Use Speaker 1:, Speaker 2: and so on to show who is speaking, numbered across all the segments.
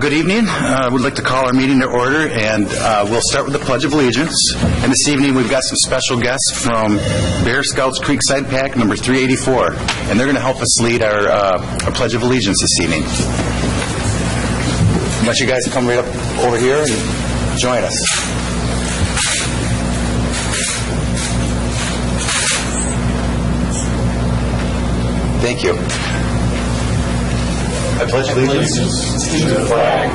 Speaker 1: Good evening. I would like to call our meeting to order, and we'll start with the Pledge of Allegiance. And this evening we've got some special guests from Bear Scouts Creekside Pack number 384, and they're going to help us lead our Pledge of Allegiance this evening. I want you guys to come right up over here and join us. Thank you. I pledge allegiance
Speaker 2: to the flag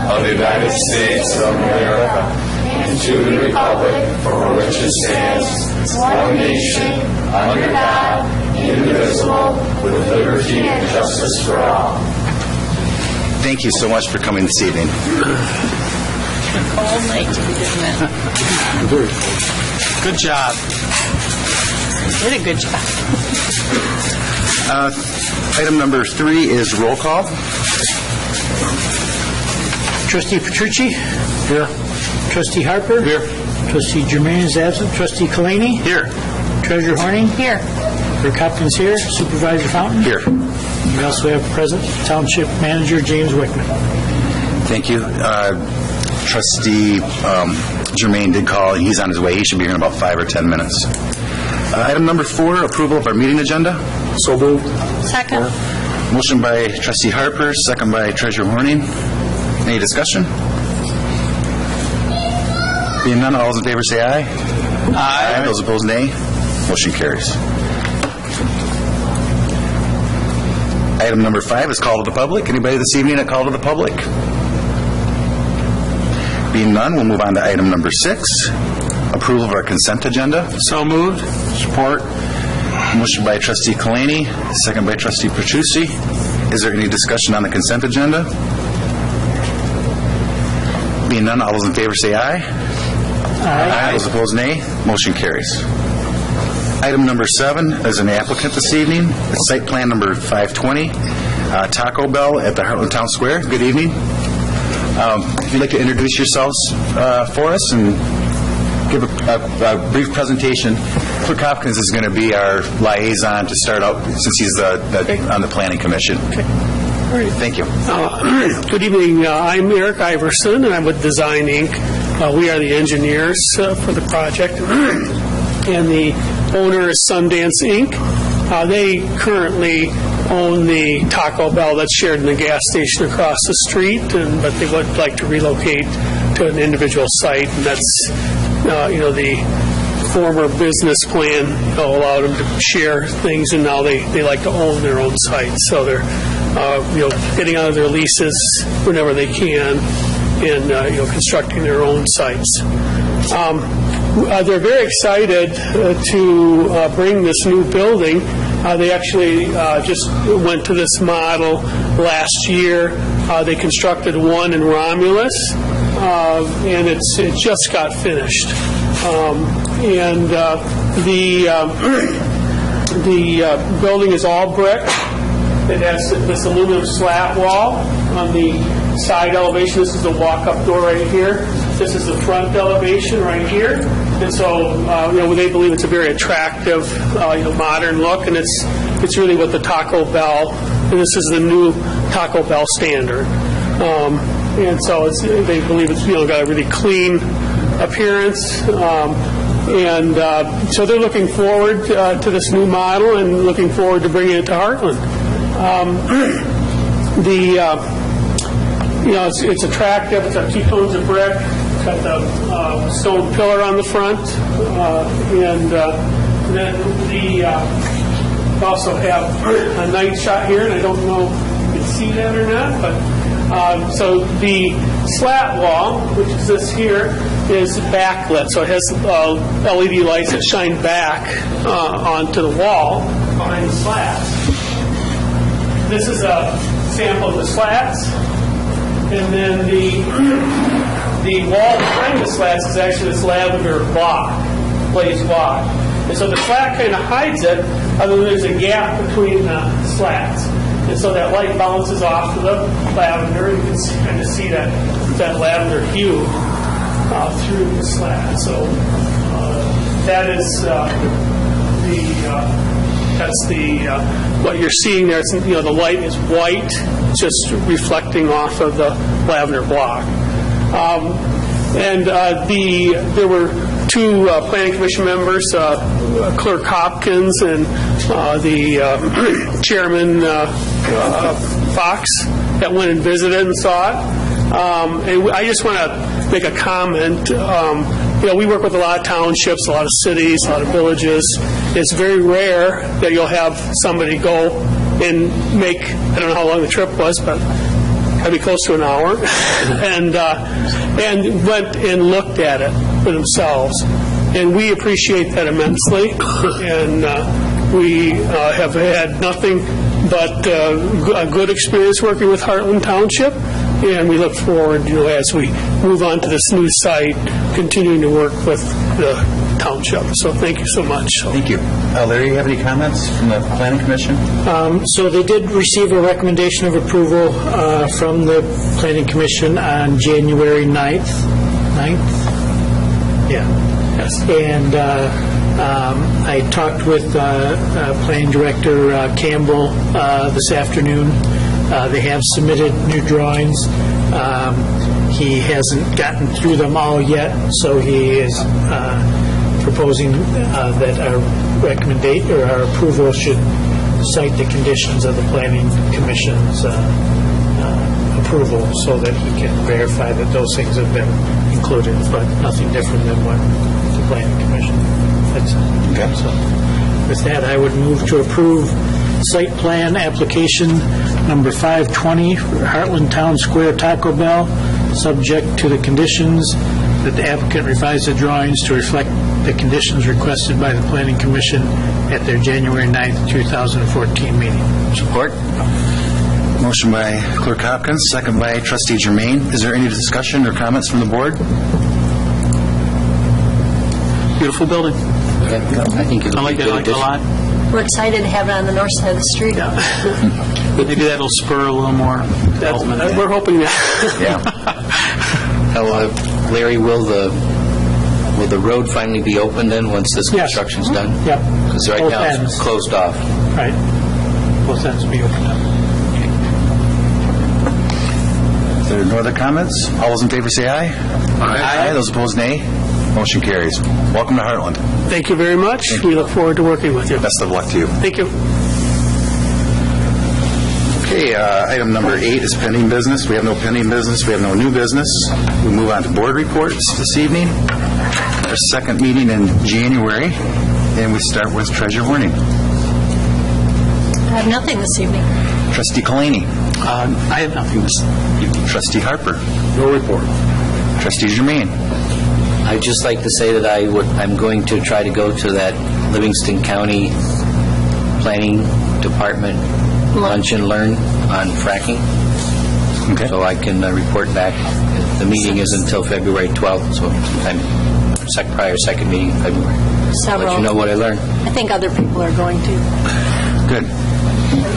Speaker 2: of the United States of America and to the republic for which it stands, one nation, under God, indivisible, with liberty and justice for all.
Speaker 1: Thank you so much for coming this evening.
Speaker 3: Cold night to be doing that.
Speaker 1: Very cold. Good job.
Speaker 3: You did a good job.
Speaker 1: Item number 3 is roll call.
Speaker 4: Trustee Petrucci?
Speaker 1: Here.
Speaker 4: Trustee Harper?
Speaker 1: Here.
Speaker 4: Trustee Germain is absent. Trustee Kalani?
Speaker 1: Here.
Speaker 4: Treasurer Horning?
Speaker 3: Here.
Speaker 4: Clerk Hopkins here. Supervisor Fountain?
Speaker 1: Here.
Speaker 4: We also have present Township Manager James Wickman.
Speaker 1: Thank you. Trustee Germain did call, and he's on his way. He should be here in about 5 or 10 minutes. Item number 4, approval of our meeting agenda. So moved.
Speaker 3: Second.
Speaker 1: Motion by Trustee Harper, second by Treasurer Horning. Any discussion? Being none, all those in favor say aye. Aye. Those opposed, nay. Motion carries. Item number 5 is call to the public. Anybody this evening at call to the public? Being none, we'll move on to item number 6, approval of our consent agenda. So moved. Support. Motion by Trustee Kalani, second by Trustee Petrucci. Is there any discussion on the consent agenda? Being none, all those in favor say aye. Aye. Those opposed, nay. Motion carries. Item number 7 is an applicant this evening. It's site plan number 520, Taco Bell at the Hartland Town Square. Good evening. If you'd like to introduce yourselves for us and give a brief presentation. Clerk Hopkins is going to be our liaison to start out since he's on the Planning Commission.
Speaker 5: Okay. All right.
Speaker 1: Thank you.
Speaker 5: Good evening. I'm Eric Iverson, and I'm with Design Inc. We are the engineers for the project, and the owner is Sundance Inc. They currently own the Taco Bell that's shared in the gas station across the street, but they would like to relocate to an individual site, and that's the former business plan allowed them to share things, and now they like to own their own site. So they're getting out of their leases whenever they can, and constructing their own sites. They're very excited to bring this new building. They actually just went to this model last year. They constructed one in Romulus, and it just got finished. And the building is all brick. It has this aluminum slat wall on the side elevation. This is the walk-up door right here. This is the front elevation right here. And so, they believe it's a very attractive, modern look, and it's really what the Taco Bell, and this is the new Taco Bell standard. And so they believe it's got a really clean appearance. And so they're looking forward to this new model and looking forward to bringing it to Hartland. It's attractive. It's got 2 tones of brick. It's got the stone pillar on the front, and then we also have a night shot here, and I don't know if you can see that or not, but so the slat wall, which is this here, is backlit, so it has LED lights that shine back onto the wall behind the slats. This is a sample of the slats, and then the wall behind the slats is actually this lavender glazed block. And so the slat kind of hides it, other than there's a gap between the slats. And so that light bounces off to the lavender, and you can kind of see that lavender hue through the slat. So that is That's the, what you're seeing there, it's, the light is white, just reflecting off of the lavender block. There were two planning commission members, Clerk Hopkins and the chairman Fox, that went and visited and saw it. And I just want to make a comment. We work with a lot of townships, a lot of cities, a lot of villages. It's very rare that you'll have somebody go and make, I don't know how long the trip was, but probably close to an hour, and went and looked at it for themselves. And we appreciate that immensely, and we have had nothing but a good experience working with Hartland Township, and we look forward, as we move on to this new site, continuing to work with the township. So thank you so much.
Speaker 1: Thank you. Larry, you have any comments from the Planning Commission?
Speaker 4: So they did receive a recommendation of approval from the Planning Commission on January 9th. 9th? Yeah.
Speaker 5: Yes.
Speaker 4: And I talked with Planning Director Campbell this afternoon. They have submitted new drawings. He hasn't gotten through them all yet, so he is proposing that our recommendation or our approval should cite the conditions of the Planning Commission's approval, so that he can verify that those things have been included, but nothing different than what the Planning Commission had said.
Speaker 1: Okay.
Speaker 4: So with that, I would move to approve site plan application number 520 for Hartland Town Square Taco Bell, subject to the conditions that the applicant revise the drawings to reflect the conditions requested by the Planning Commission at their January 9th, 2014 meeting.
Speaker 1: Support. Motion by Clerk Hopkins, second by Trustee Germain. Is there any discussion or comments from the board?
Speaker 3: Beautiful building.
Speaker 6: I think it
Speaker 3: I like it a lot.
Speaker 2: We're excited to have it on the north side of the street.
Speaker 3: Maybe that'll spur a little more development.
Speaker 5: We're hoping that.
Speaker 1: Yeah.
Speaker 6: Larry, will the road finally be open then once this
Speaker 4: Yes.
Speaker 6: construction's done?
Speaker 4: Yep.
Speaker 6: Because right
Speaker 4: Both
Speaker 6: now
Speaker 4: ends.
Speaker 6: it's closed off.
Speaker 4: Right. Both ends be opened up.
Speaker 1: If there are no other comments, all those in favor say aye. Aye. Those opposed, nay. Motion carries. Welcome to Hartland.
Speaker 5: Thank you very much. We look forward to working with you.
Speaker 1: Best of luck to you.
Speaker 5: Thank you.
Speaker 1: Okay, item number 8 is pending business. We have no pending business. We have no new business. We move on to board reports this evening. Our second meeting in January, and we start with Treasurer Horning.
Speaker 2: I have nothing this evening.
Speaker 1: Trustee Kalani.
Speaker 3: I have nothing to say.
Speaker 1: Trustee Harper.
Speaker 4: No report.
Speaker 1: Trustee Germain.
Speaker 6: I'd just like to say that I'm going to try to go to that Livingston County Planning Department lunch and learn on fracking.
Speaker 1: Okay.
Speaker 6: So I can report back. The meeting is until February 12th, so sometime prior second meeting in February.
Speaker 2: Several.
Speaker 6: Let you know what I learned.
Speaker 2: I think other people are going to.
Speaker 1: Good.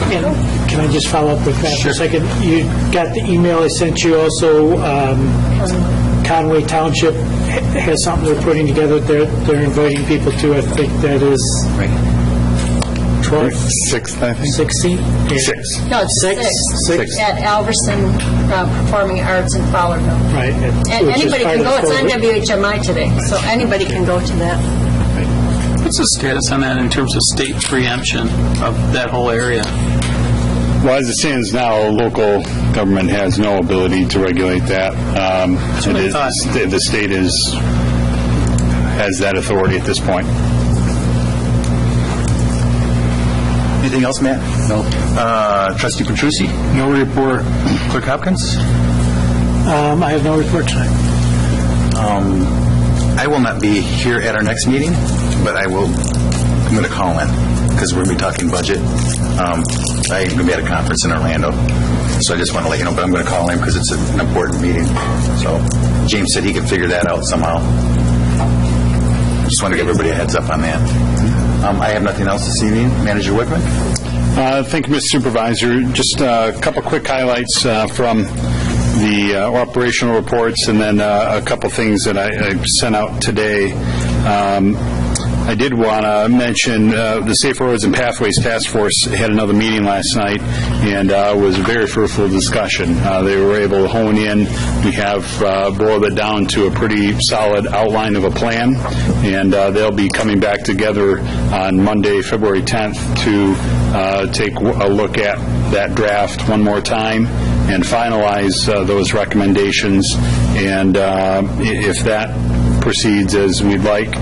Speaker 4: And can I just follow up with that for a second? You got the email I sent you also. Conway Township has something they're putting together. They're inviting people to. I think that is
Speaker 6: Right.
Speaker 4: 12th,
Speaker 1: 6th, I think.
Speaker 4: 16th? Yeah.
Speaker 1: 6th.
Speaker 2: No, it's
Speaker 4: Six.
Speaker 2: 6 at Alverson Performing Arts in Fowlerville.
Speaker 4: Right.
Speaker 2: And
Speaker 4: Which is
Speaker 2: anybody
Speaker 4: part
Speaker 2: can
Speaker 4: of
Speaker 2: go. It's
Speaker 4: the
Speaker 2: on WHMI today, so anybody can go to that.
Speaker 3: What's the status on that in terms of state preemption of that whole area?
Speaker 7: Well, as it stands now, local government has no ability to regulate that.
Speaker 3: what I thought.
Speaker 7: The state has that authority at this point.
Speaker 1: Anything else, Matt?
Speaker 6: No.
Speaker 1: Trustee Petrucci?
Speaker 7: No report.
Speaker 1: Clerk Hopkins?
Speaker 4: I have no report tonight.
Speaker 1: I will not be here at our next meeting, but I'm going to call in because we're going to be talking budget. I'm going to be at a conference in Orlando, so I just want to let you know, but I'm going to call in because it's an important meeting. So James said he could figure that out somehow. Just want to give everybody a heads up on that. I have nothing else this evening. Manager Whitman?
Speaker 7: Thank you, Mr. Supervisor. Just a couple quick highlights from the operational reports, and then a couple things that I sent out today. I did want to mention the Safe Roads and Pathways Task Force had another meeting last night, and it was a very fruitful discussion. They were able to hone in. We have boiled it down to a pretty solid outline of a plan, and they'll be coming back together on Monday, February 10th, to take a look at that draft one more time and finalize those recommendations. And if that proceeds as we'd like,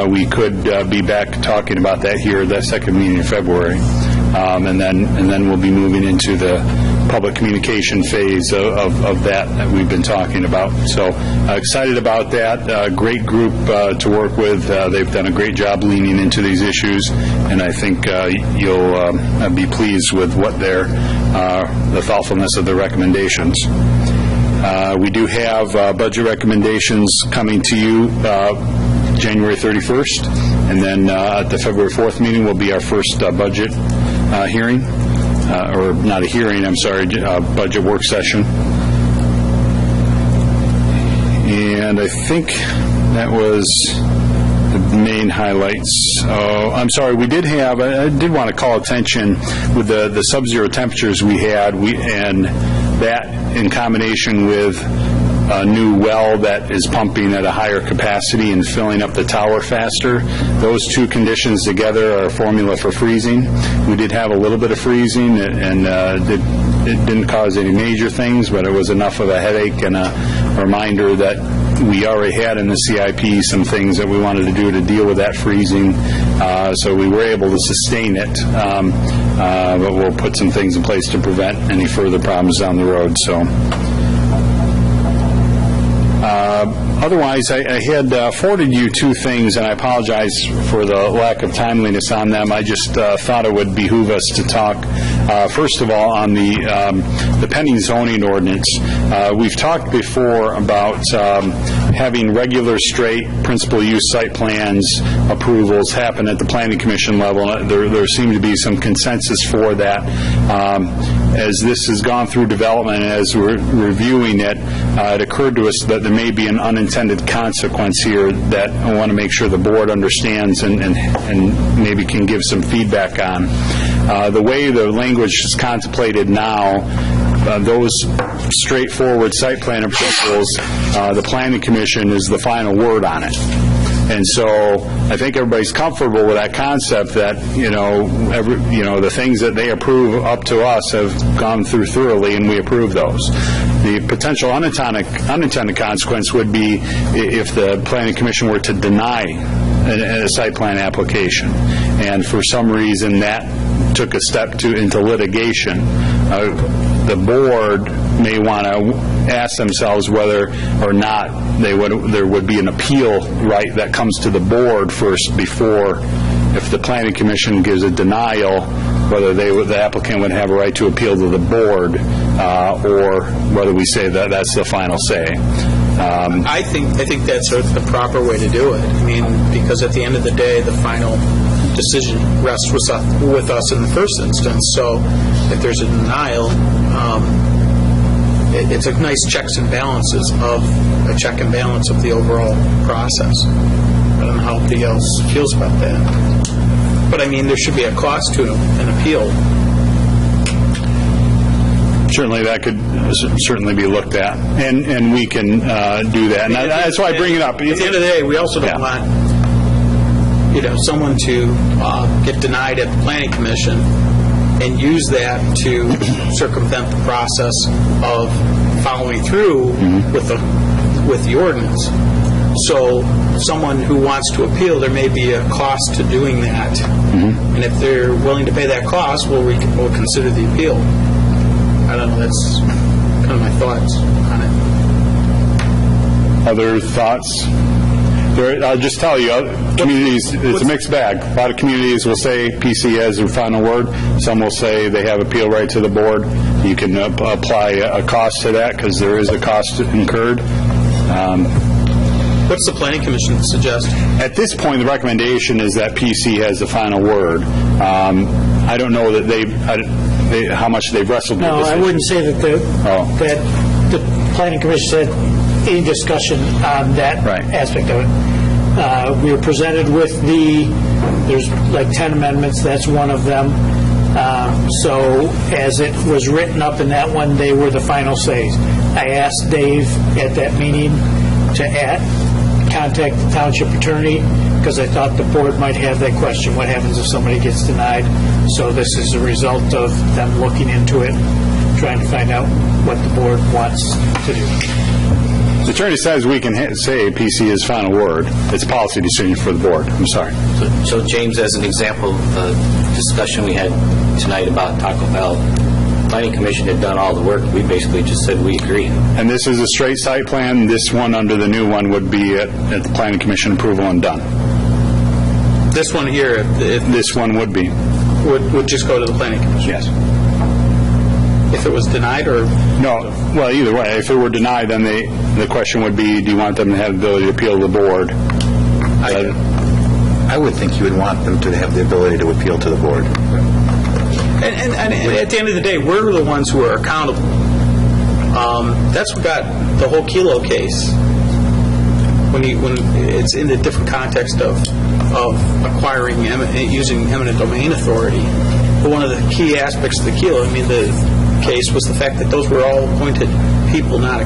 Speaker 7: we could be back talking about that here at that second meeting in February. And then we'll be moving into the public communication phase of that we've been talking about. So excited about that. Great group to work with. They've done a great job leaning into these issues, and I think you'll be pleased with what the thoughtfulness of the recommendations. We do have budget recommendations coming to you January 31st, and then at the February 4th meeting will be our first budget hearing, or not a hearing, I'm sorry, budget work session. And I think that was the main highlights. Oh, I'm sorry, I did want to call attention with the sub-zero temperatures we had, and that in combination with a new well that is pumping at a higher capacity and filling up the tower faster. Those two conditions together are a formula for freezing. We did have a little bit of freezing, and it didn't cause any major things, but it was enough of a headache and a reminder that we already had in the CIP some things that we wanted to do to deal with that freezing, so we were able to sustain it, but we'll put some things in place to prevent any further problems down the road. So. Otherwise, I had forwarded you two things, and I apologize for the lack of timeliness on them. I just thought it would behoove us to talk, first of all, on the pending zoning ordinance. We've talked before about having regular, straight, principal use site plans approvals happen at the Planning Commission level. There seemed to be some consensus for that. As this has gone through development and as we're reviewing it, it occurred to us that there may be an unintended consequence here that I want to make sure the board understands and maybe can give some feedback on. The way the language is contemplated now, those straightforward site plan approvals, the Planning Commission is the final word on it. And so I think everybody's comfortable with that concept that, the things that they approve up to us have gone through thoroughly and we approve those. The potential unintended consequence would be if the Planning Commission were to deny a site plan application, and for some reason that took a step into litigation. The board may want to ask themselves whether or not there would be an appeal right that comes to the board first before, if the Planning Commission gives a denial, whether the applicant would have a right to appeal to the board, or whether we say that that's the final say.
Speaker 3: I think that's the proper way to do it. I mean, because at the end of the day, the final decision rests with us in the first instance. So if there's a denial, it's a nice checks and balances of a check and balance of the overall process. I don't know how anybody else feels about that. But I mean, there should be a cost to an appeal.
Speaker 7: Certainly, that could certainly be looked at, and we can do that. And that's why I bring it up.
Speaker 3: At the end of the day, we also don't want someone to get denied at the Planning Commission and use that to circumvent the process of following through with the ordinance. So someone who wants to appeal, there may be a cost to doing that, and if they're willing to pay that cost, we'll consider the appeal. I don't know, that's kind of my thoughts on it.
Speaker 7: Other thoughts? I'll just tell you, communities, it's a mixed bag. A lot of communities will say PC has their final word. Some will say they have appeal right to the board. You can apply a cost to that because there is a cost incurred.
Speaker 3: What's the Planning Commission suggest?
Speaker 7: At this point, the recommendation is that PC has the final word. I don't know that how much they've wrestled with this.
Speaker 4: No, I wouldn't say that the Planning Commission had any discussion on that aspect of it. We were presented with there's like 10 amendments, that's one of them. So as it was written up in that one, they were the final says. I asked Dave at that meeting to contact the township attorney because I thought the board might have that question, what happens if somebody gets denied? So this is a result of them looking into it, trying to find out what the board wants to do.
Speaker 7: The attorney says we can say PC is final word. It's a policy decision for the board. I'm sorry.
Speaker 6: So James, as an example, the discussion we had tonight about Taco Bell, Planning Commission had done all the work. We basically just said we agree.
Speaker 7: And this is a straight site plan. This one under the new one would be at the Planning Commission approval and done.
Speaker 3: This one here,
Speaker 7: This one would be.
Speaker 3: would just go to the planning commission?
Speaker 7: Yes.
Speaker 3: If it was denied, or?
Speaker 7: No, well, either way. If it were denied, then the question would be, do you want them to have the ability to appeal to the board?
Speaker 1: I would think you would want them to have the ability to appeal to the board.
Speaker 3: And at the end of the day, we're the ones who are accountable. That's what got the whole Kilo case. When it's in the different context of acquiring, using eminent domain authority. But one of the key aspects of the Kilo, the case was the fact that those were all appointed people not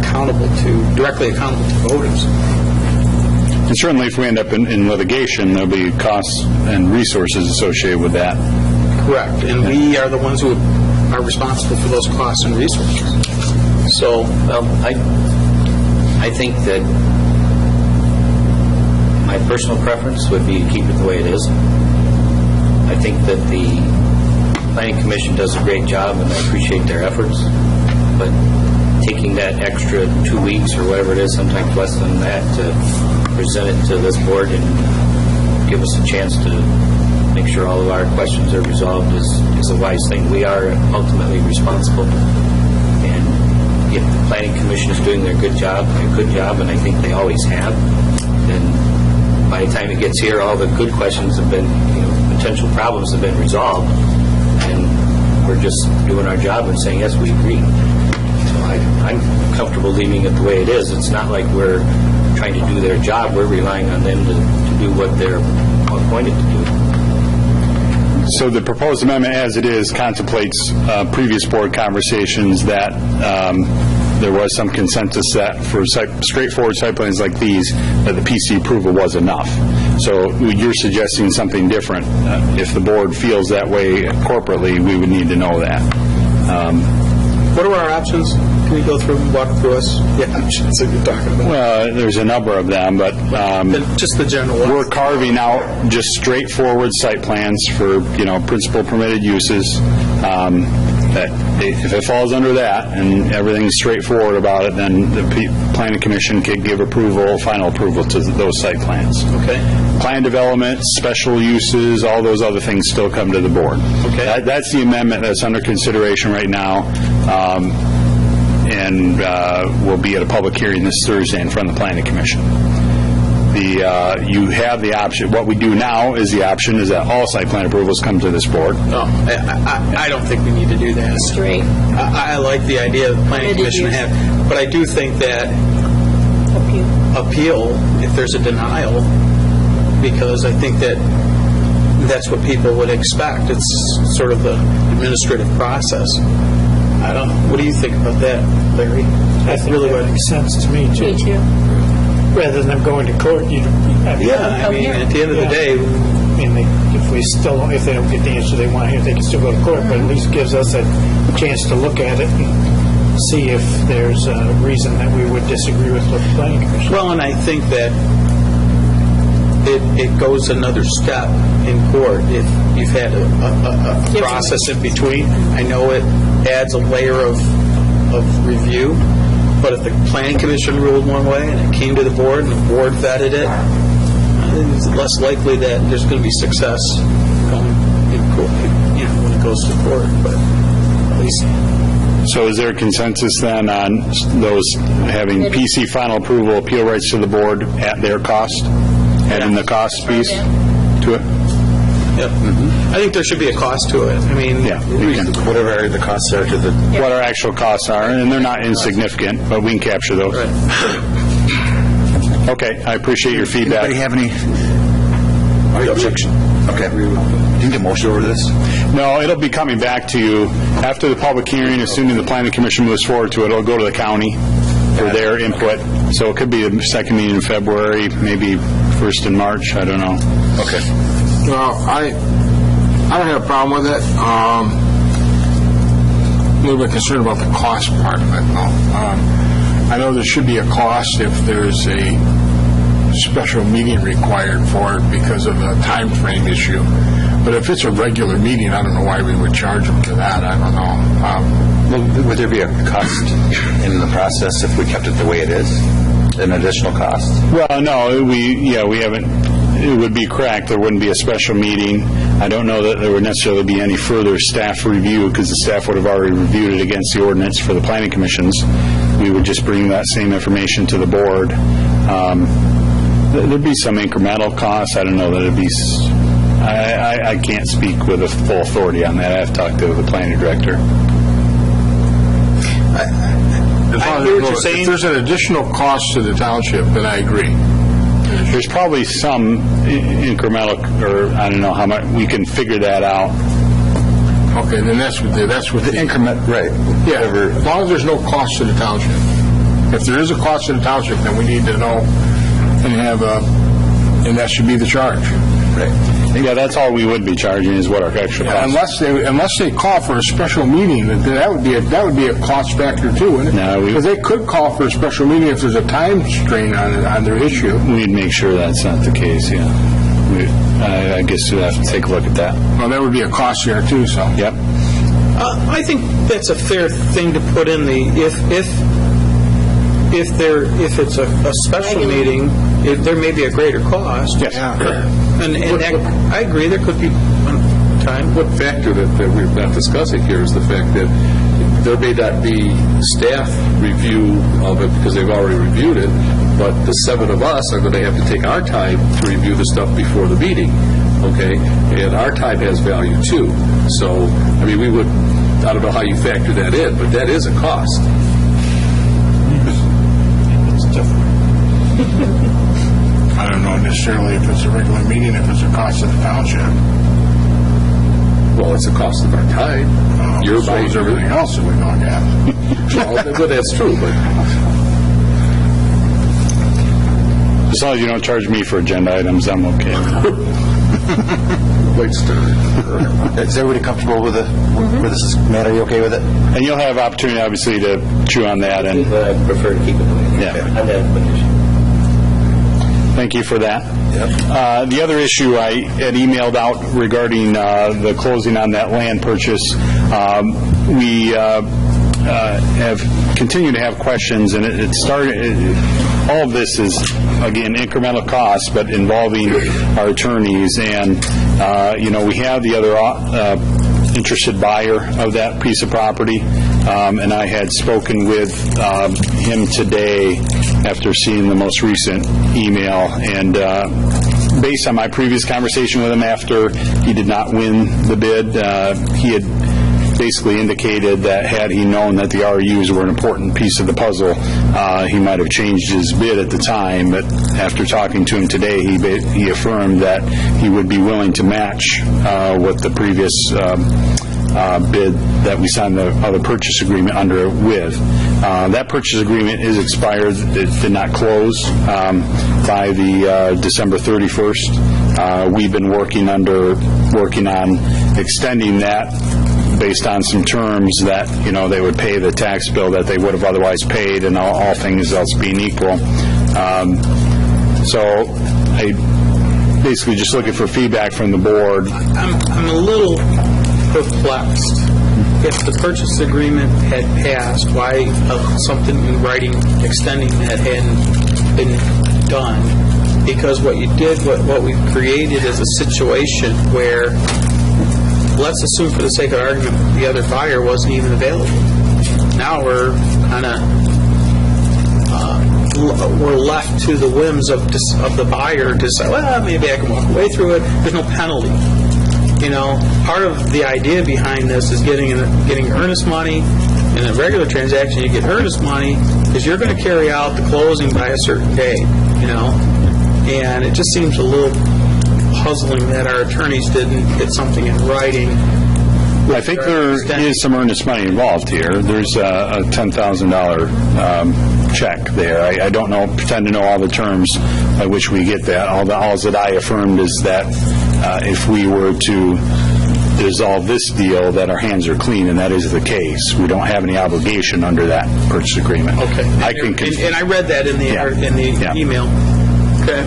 Speaker 3: directly accountable to voters.
Speaker 7: And certainly if we end up in litigation, there'll be costs and resources associated with that.
Speaker 3: Correct. And we are the ones who are responsible for those costs and resources. So,
Speaker 6: I think that my personal preference would be to keep it the way it is. I think that the Planning Commission does a great job, and I appreciate their efforts. But taking that extra 2 weeks or whatever it is, sometimes less than that, to present it to this board and give us a chance to make sure all of our questions are resolved is a wise thing. We are ultimately responsible. And if the Planning Commission is doing their good job, and I think they always have, then by the time it gets here, all the good questions have been, potential problems have been resolved, and we're just doing our job and saying, yes, we agree. So I'm comfortable leaving it the way it is. It's not like we're trying to do their job. We're relying on them to do what they're appointed to do.
Speaker 7: So the proposed amendment as it is contemplates previous board conversations that there was some consensus that for straightforward site plans like these, that the PC approval was enough. So you're suggesting something different. If the board feels that way corporately, we would need to know that.
Speaker 3: what are our options? Can we go through and walk through us? Yeah, options that you're talking about.
Speaker 7: Well, there's a number of them, but
Speaker 3: Just the general ones.
Speaker 7: we're carving out just straightforward site plans for, principal permitted uses. That if it falls under that and everything's straightforward about it, then the Planning Commission could give final approval to those site plans.
Speaker 3: Okay.
Speaker 7: Plan development, special uses, all those other things still come to the board.
Speaker 3: Okay.
Speaker 7: That's the amendment that's under consideration right now, and will be at a public hearing this Thursday in front of the Planning Commission. You have the option. What we do now is the option is that all site plan approvals come to this board.
Speaker 3: No, I don't think we need to do that.
Speaker 2: Straight.
Speaker 3: I like the idea of the Planning Commission to have, but I do think that appeal, if there's a denial, because I think that that's what people would expect. It's sort of the administrative process. I don't know. What do you think about that, Larry?
Speaker 4: I think that makes sense to me, too.
Speaker 2: Me too.
Speaker 4: Rather than going to court,
Speaker 3: At the end of the day,
Speaker 4: if they don't get the answer they want here, they can still go to court, but at least gives us a chance to look at it and see if there's a reason that we would disagree with what the Planning Commission.
Speaker 3: well, and I think that it goes another step in court if you've had a process in between. I know it adds a layer of review, but if the Planning Commission ruled one way and it came to the board and the board vetted it, it's less likely that there's going to be success going in court, when it goes to court. But at least.
Speaker 7: So is there consensus then on those having PC final approval, appeal rights to the board at their cost? Adding the cost piece to it?
Speaker 3: Yep. I think there should be a cost to it.
Speaker 1: Whatever the costs are to the...
Speaker 7: What our actual costs are, and they're not insignificant, but we can capture those.
Speaker 3: Right.
Speaker 7: Okay, I appreciate your feedback.
Speaker 1: Anybody have any objection? Okay. Do you need a motion over this?
Speaker 7: No, it'll be coming back to you after the public hearing, assuming the planning commission moves forward to it. It'll go to the county for their input. So it could be the second meeting in February, maybe first in March. I don't know.
Speaker 1: Okay.
Speaker 8: Well, I don't have a problem with it. A little bit concerned about the cost part of it. I know there should be a cost if there's a special meeting required for it because of a time frame issue. But if it's a regular meeting, I don't know why we would charge them for that. I don't know.
Speaker 1: Would there be a cost in the process if we kept it the way it is? An additional cost?
Speaker 7: Well, no, we haven't. It would be correct. There wouldn't be a special meeting. I don't know that there would necessarily be any further staff review because the staff would have already reviewed it against the ordinance for the planning commissions. We would just bring that same information to the board. There'd be some incremental costs. I don't know that it'd be. I can't speak with a full authority on that. I have to talk to the planning director.
Speaker 8: As long as if there's an additional cost to the township, then I agree.
Speaker 7: There's probably some incremental, or I don't know how much, we can figure that out.
Speaker 8: Okay, then that's what
Speaker 1: The increment, right.
Speaker 8: Yeah, as long as there's no cost to the township. If there is a cost to the township, then we need to know and have and that should be the charge.
Speaker 1: Right.
Speaker 7: Yeah, that's all we would be charging is what our extra cost.
Speaker 8: Unless they call for a special meeting, that would be a cost factor too, wouldn't it?
Speaker 7: No,
Speaker 8: because they could call for a special meeting if there's a time strain on their issue.
Speaker 7: We'd make sure that's not the case, yeah. I guess we'd have to take a look at that.
Speaker 8: Well, that would be a cost there too, so.
Speaker 7: Yep.
Speaker 3: I think that's a fair thing to put in the, if it's a special meeting, there may be a greater cost.
Speaker 7: Yes.
Speaker 3: And I agree, there could be time.
Speaker 9: One factor that we're not discussing here is the fact that there may not be staff review of it because they've already reviewed it, but the 7 of us are going to have to take our time to review the stuff before the meeting, okay? And our time has value too. So, I mean, I don't know how you factor that in, but that is a cost.
Speaker 8: I don't know necessarily if it's a regular meeting, if it's a cost to the township.
Speaker 9: Well, it's a cost of our time.
Speaker 8: So is everything else that we're going to have.
Speaker 9: Well, that's true, but
Speaker 7: As long as you don't charge me for agenda items, I'm okay.
Speaker 9: wait,
Speaker 1: Is everybody comfortable with this matter? Are you okay with it?
Speaker 7: And you'll have opportunity, obviously, to chew on that. And
Speaker 6: But I prefer to keep it the way it is.
Speaker 7: Yeah.
Speaker 6: On that condition.
Speaker 7: thank you for that. The other issue I had emailed out regarding the closing on that land purchase, we have continued to have questions, and it started. All of this is, again, incremental costs, but involving our attorneys. And, we have the other interested buyer of that piece of property, and I had spoken with him today after seeing the most recent email. And based on my previous conversation with him after he did not win the bid, he had basically indicated that had he known that the RUs were an important piece of the puzzle, he might have changed his bid at the time. But after talking to him today, he affirmed that he would be willing to match what the previous bid that we signed the other purchase agreement under with. That purchase agreement is expired. It did not close by the December 31st. We've been working on extending that based on some terms that, they would pay the tax bill that they would have otherwise paid, and all things else being equal. So I basically just looking for feedback from the board.
Speaker 3: I'm a little perplexed. If the purchase agreement had passed, why something in writing extending that hadn't been done? Because what you did, what we created is a situation where, let's assume for the sake of argument, the other buyer wasn't even available. Now we're kind of we're left to the whims of the buyer to say, well, maybe I can walk away through it. There's no penalty. Part of the idea behind this is getting earnest money In a regular transaction, you get earnest money because you're going to carry out the closing by a certain day, you know? And it just seems a little puzzling that our attorneys didn't get something in writing.
Speaker 7: I think there is some earnest money involved here. There's a $10,000 check there. I don't pretend to know all the terms by which we get that. All that I affirmed is that if we were to dissolve this deal, that our hands are clean, and that is the case. We don't have any obligation under that purchase agreement.
Speaker 3: Okay. And I read that in the email. Okay.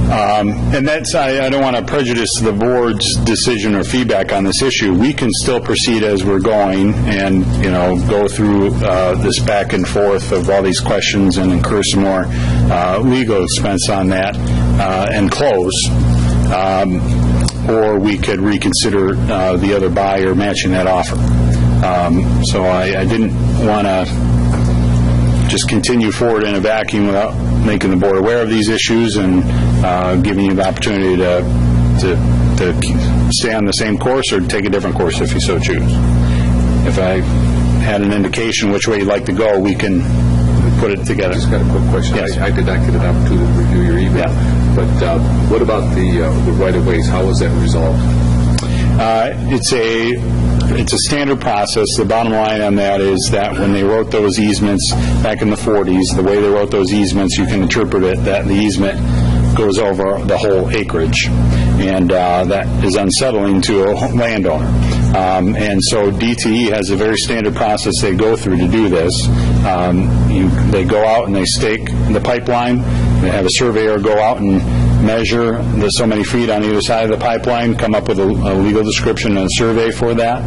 Speaker 7: And that's, I don't want to prejudice the board's decision or feedback on this issue. We can still proceed as we're going and, go through this back and forth of all these questions and incur some more legal expense on that and close. Or we could reconsider the other buyer matching that offer. So I didn't want to just continue forward in a vacuum without making the board aware of these issues and giving you the opportunity to stay on the same course or take a different course if you so choose. If I had an indication which way you'd like to go, we can put it together.
Speaker 9: I just got a quick question.
Speaker 7: Yes.
Speaker 9: I did not get an opportunity to review your email.
Speaker 7: Yeah.
Speaker 9: But what about the right-of-ways? How was that resolved?
Speaker 7: It's a standard process. The bottom line on that is that when they wrote those easements back in the 40s, the way they wrote those easements, you can interpret it that the easement goes over the whole acreage, and that is unsettling to a landowner. And so DTE has a very standard process they go through to do this. They go out and they stake the pipeline. They have a surveyor go out and measure the so many feet on either side of the pipeline, come up with a legal description and a survey for that.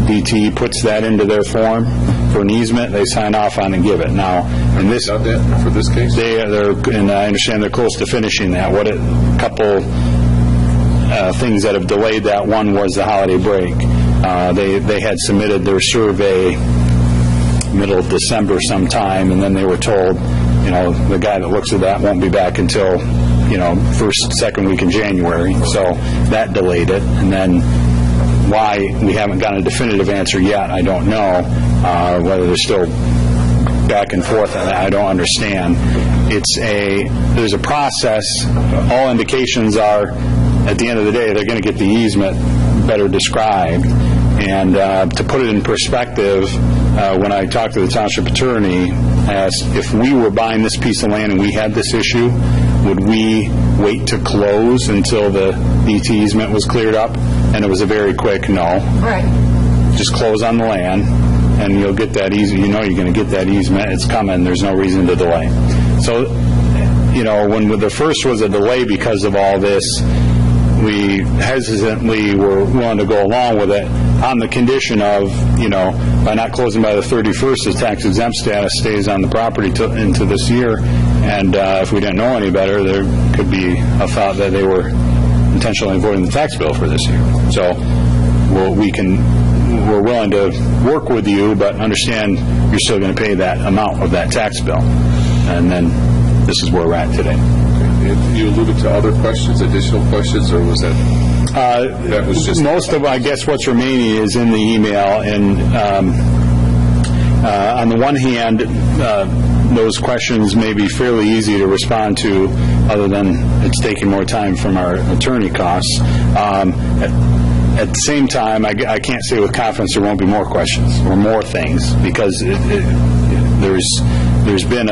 Speaker 7: DTE puts that into their form for an easement. They sign off on and give it. Now, in this,
Speaker 9: Got that for this case?
Speaker 7: and I understand they're close to finishing that. A couple things that have delayed that. One was the holiday break. They had submitted their survey middle of December sometime, and then they were told, the guy that looks at that won't be back until, first, second week in January. So that delayed it. And then why we haven't gotten a definitive answer yet, I don't know. Whether they're still back and forth, I don't understand. There's a process. All indications are, at the end of the day, they're going to get the easement better described. And to put it in perspective, when I talked to the township attorney, asked if we were buying this piece of land and we had this issue, would we wait to close until the DT easement was cleared up? And it was a very quick no.
Speaker 2: Right.
Speaker 7: Just close on the land, and you'll get that easement. You're going to get that easement. It's coming. There's no reason to delay. So, when the first was a delay because of all this, we hesitantly were willing to go along with it on the condition of, by not closing by the 31st, the tax exempt status stays on the property into this year. And if we didn't know any better, there could be a thought that they were intentionally avoiding the tax bill for this year. So we're willing to work with you, but understand you're still going to pay that amount of that tax bill. And then this is where we're at today.
Speaker 9: You alluded to other questions, additional questions, or was that was just...
Speaker 7: Most of, I guess, what's remaining is in the email, and on the one hand, those questions may be fairly easy to respond to, other than it's taking more time from our attorney costs. At the same time, I can't say with confidence there won't be more questions or more things, because there's been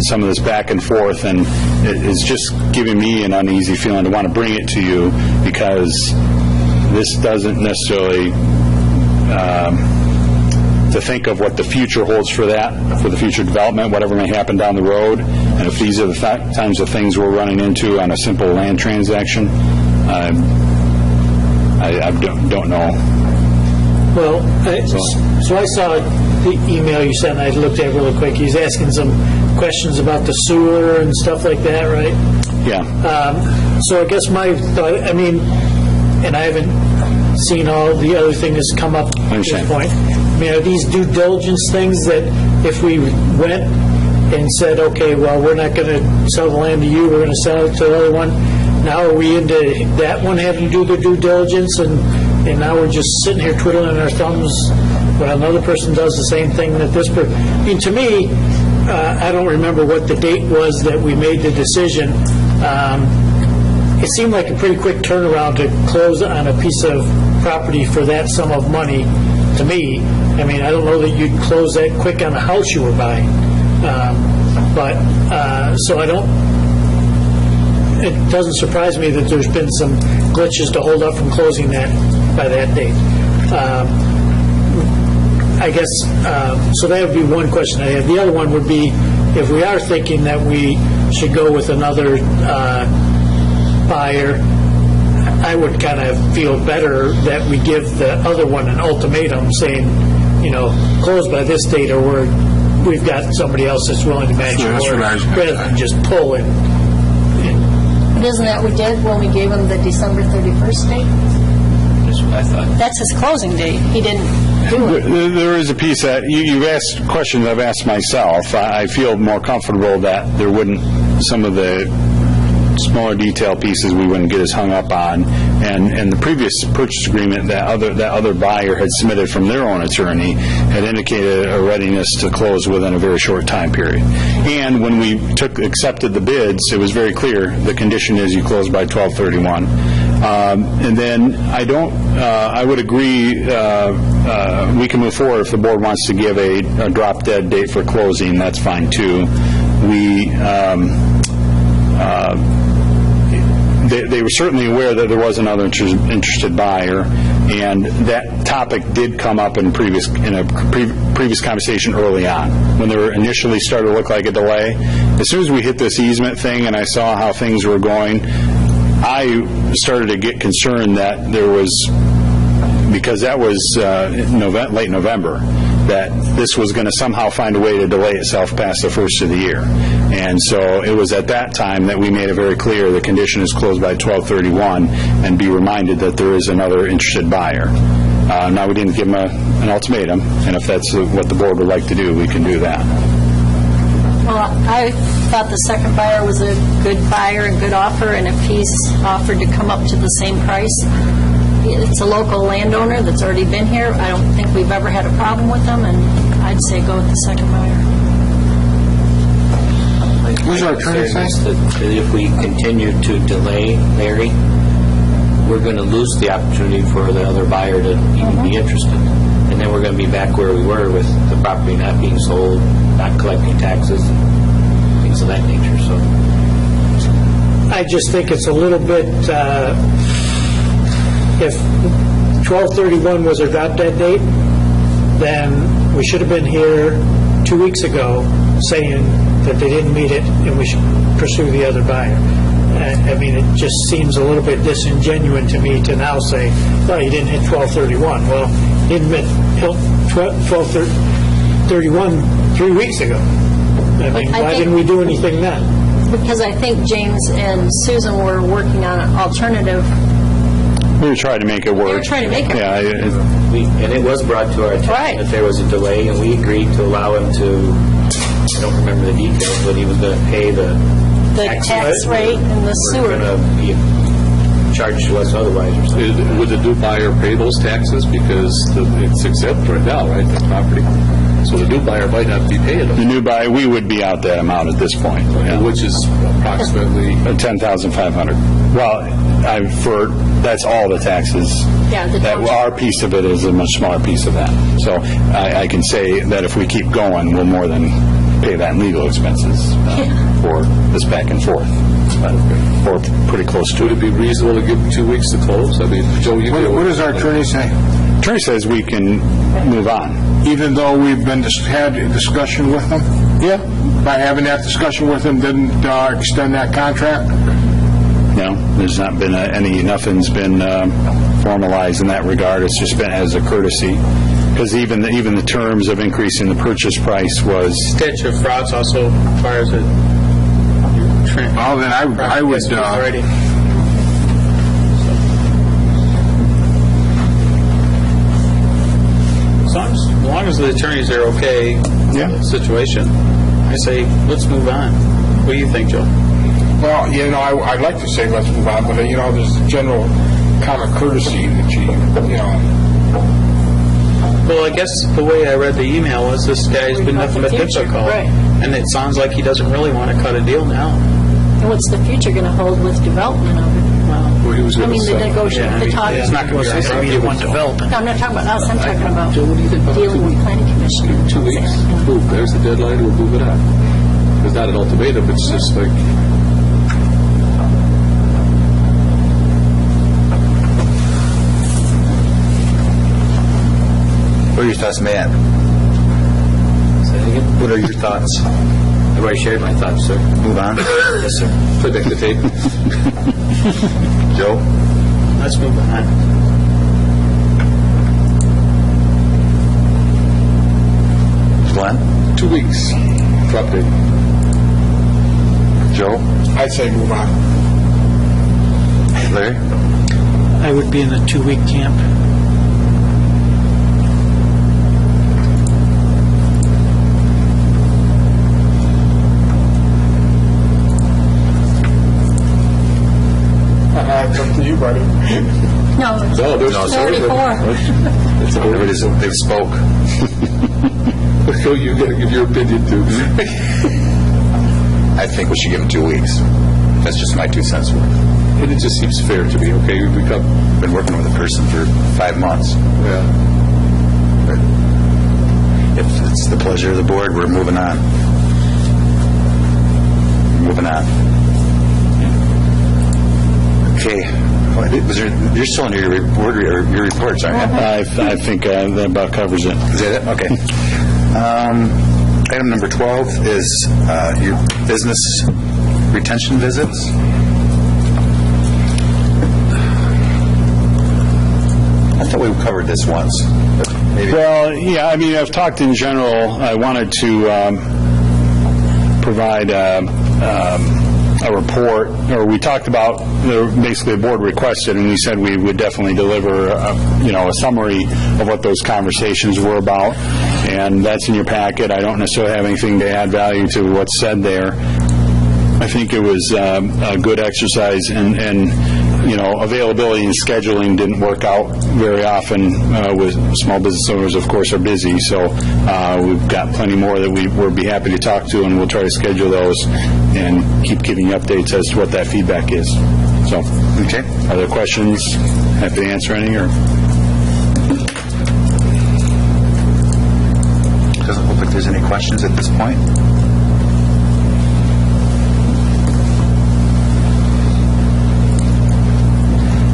Speaker 7: some of this back and forth, and it's just giving me an uneasy feeling to want to bring it to you, because this doesn't necessarily to think of what the future holds for the future development, whatever may happen down the road, and if these are the kinds of things we're running into on a simple land transaction, I don't know.
Speaker 4: Well, so I saw the email you sent, and I looked at it really quick. He's asking some questions about the sewer and stuff like that, right?
Speaker 7: Yeah.
Speaker 4: So I guess my thought, and I haven't seen all the other things that's come up at this point. Are these due diligence things that if we went and said, okay, well, we're not going to sell the land to you, we're going to sell it to the other one, now are we into that one having to do the due diligence, and now we're just sitting here twiddling our thumbs well, another person does the same thing that this person. I mean, to me, I don't remember what the date was that we made the decision. It seemed like a pretty quick turnaround to close on a piece of property for that sum of money to me. I mean, I don't know that you'd close that quick on a house you were buying. So I don't, it doesn't surprise me that there's been some glitches to hold up from closing that by that date. I guess, so that would be one question I have. The other one would be, if we are thinking that we should go with another buyer, I would kind of feel better that we give the other one an ultimatum saying, close by this date, or we've got somebody else that's willing to match your order, rather than just pull it.
Speaker 10: But isn't that what we did when we gave him the December 31st date?
Speaker 6: That's what I thought.
Speaker 10: That's his closing date. He didn't do it.
Speaker 7: There is a piece that you've asked questions I've asked myself. I feel more comfortable that there wouldn't, some of the smaller detail pieces we wouldn't get as hung up on, and the previous purchase agreement that other buyer had submitted from their own attorney had indicated a readiness to close within a very short time period. And when we accepted the bids, it was very clear the condition is you close by 12/31. And then I would agree we can move forward if the board wants to give a drop dead date for closing. That's fine too. They were certainly aware that there was another interested buyer, and that topic did come up in a previous conversation early on, when there initially started to look like a delay. As soon as we hit this easement thing and I saw how things were going, I started to get concerned that there was, because that was late November, that this was going to somehow find a way to delay itself past the first of the year. And so it was at that time that we made it very clear the condition is closed by 12/31, and be reminded that there is another interested buyer. Now, we didn't give them an ultimatum, and if that's what the board would like to do, we can do that.
Speaker 10: Well, I thought the second buyer was a good buyer and good offer, and if he's offered to come up to the same price, it's a local landowner that's already been here. I don't think we've ever had a problem with them, and I'd say go with the second buyer.
Speaker 8: Who's our attorney say?
Speaker 6: That if we continue to delay, Larry, we're going to lose the opportunity for the other buyer to even be interested. And then we're going to be back where we were with the property not being sold, not collecting taxes, and things of that nature. So
Speaker 4: I just think it's a little bit, if 12/31 was our drop dead date, then we should have been here 2 weeks ago saying that they didn't meet it and we should pursue the other buyer. I mean, it just seems a little bit disingenuous to me to now say, well, you didn't hit 12/31. Well, you didn't hit 12/31 3 weeks ago. I mean, why didn't we do anything then?
Speaker 10: Because I think James and Susan were working on an alternative.
Speaker 7: We were trying to make it work.
Speaker 10: They were trying to make it work.
Speaker 7: Yeah,
Speaker 6: and it was brought to our attention that there was a delay, and we agreed to allow him to, I don't remember the details, but he was going to pay the
Speaker 10: tax rate and the sewer.
Speaker 6: We're going to be charged to us otherwise or something.
Speaker 9: Would the new buyer pay those taxes? Because it's exempt right now, right, the property? So the new buyer might not be paying them.
Speaker 7: the new buyer, we would be out that amount at this point. Yeah.
Speaker 9: Which is approximately...
Speaker 7: $10,500. Well, that's all the taxes.
Speaker 10: Yeah,
Speaker 7: Our piece of it is a much smaller piece of that. So I can say that if we keep going, we'll more than pay that in legal expenses for this back and forth. Or pretty close to it.
Speaker 9: Would it be reasonable to give 2 weeks to close? I mean, Joe,
Speaker 8: What does our attorney say?
Speaker 7: Attorney says we can move on.
Speaker 8: Even though we've had a discussion with them?
Speaker 7: Yeah.
Speaker 8: By having that discussion with them, didn't extend that contract?
Speaker 7: No, there's not been nothing's been formalized in that regard. It's just been as a courtesy. Because even the terms of increasing the purchase price was...
Speaker 3: Statute of frauds also requires it.
Speaker 8: Well, then I would...
Speaker 3: Already. As long as the attorneys are okay with the situation, I say, let's move on. What do you think, Joe?
Speaker 8: Well, I'd like to say let's move on, but, there's a general common courtesy that
Speaker 3: Well, I guess the way I read the email was this guy's been nothing but difficult.
Speaker 10: Right.
Speaker 3: And it sounds like he doesn't really want to cut a deal now.
Speaker 10: And what's the future going to hold with development of it?
Speaker 9: Well, he was
Speaker 10: I
Speaker 9: gonna
Speaker 10: mean, the
Speaker 9: sell.
Speaker 10: negotiation, the talk.
Speaker 3: It's not going to be very
Speaker 4: Immediate one development.
Speaker 10: No, I'm not talking about us, I'm talking about
Speaker 9: Joe, what do you think about
Speaker 10: dealing with planning commission.
Speaker 9: 2 weeks? Boom, there's the deadline, we'll move it on. It's not an ultimatum, it's just like,
Speaker 1: What are your thoughts, Matt?
Speaker 6: Say that again?
Speaker 1: What are your thoughts?
Speaker 6: I've already shared my thoughts, sir.
Speaker 1: Move on.
Speaker 6: Yes, sir.
Speaker 9: play back the tape.
Speaker 1: Joe?
Speaker 3: Let's move on.
Speaker 1: Glenn?
Speaker 9: 2 weeks, drop date.
Speaker 1: Joe?
Speaker 8: I'd say move on.
Speaker 1: Larry?
Speaker 4: I would be in the 2-week camp.
Speaker 8: It's up to you, buddy.
Speaker 10: No,
Speaker 9: No, there's
Speaker 10: it's 34.
Speaker 1: Everybody's, they've spoke.
Speaker 9: So you got to give your opinion too.
Speaker 1: I think we should give them 2 weeks. That's just my 2 cents worth.
Speaker 9: And it just seems fair to me, okay? We become,
Speaker 1: Been working with a person for 5 months.
Speaker 9: yeah.
Speaker 1: If it's the pleasure of the board, we're moving on. Moving on. Okay. You're still in your report, or your reports, aren't you?
Speaker 7: I think that about covers it.
Speaker 1: Is that it? Okay. Item number 12 is your business retention visits. I thought we covered this once. But maybe.
Speaker 7: Well, yeah, I mean, I've talked in general. I wanted to provide a report, or we talked about, basically the board requested, and we said we would definitely deliver, a summary of what those conversations were about, and that's in your packet. I don't necessarily have anything to add value to what's said there. I think it was a good exercise, and availability and scheduling didn't work out very often with small business owners, of course, are busy, so we've got plenty more that we'll be happy to talk to, and we'll try to schedule those and keep giving you updates as to what that feedback is. So,
Speaker 1: Okay.
Speaker 7: are there questions? Happy to answer any, or?
Speaker 1: Doesn't look like there's any questions at this point.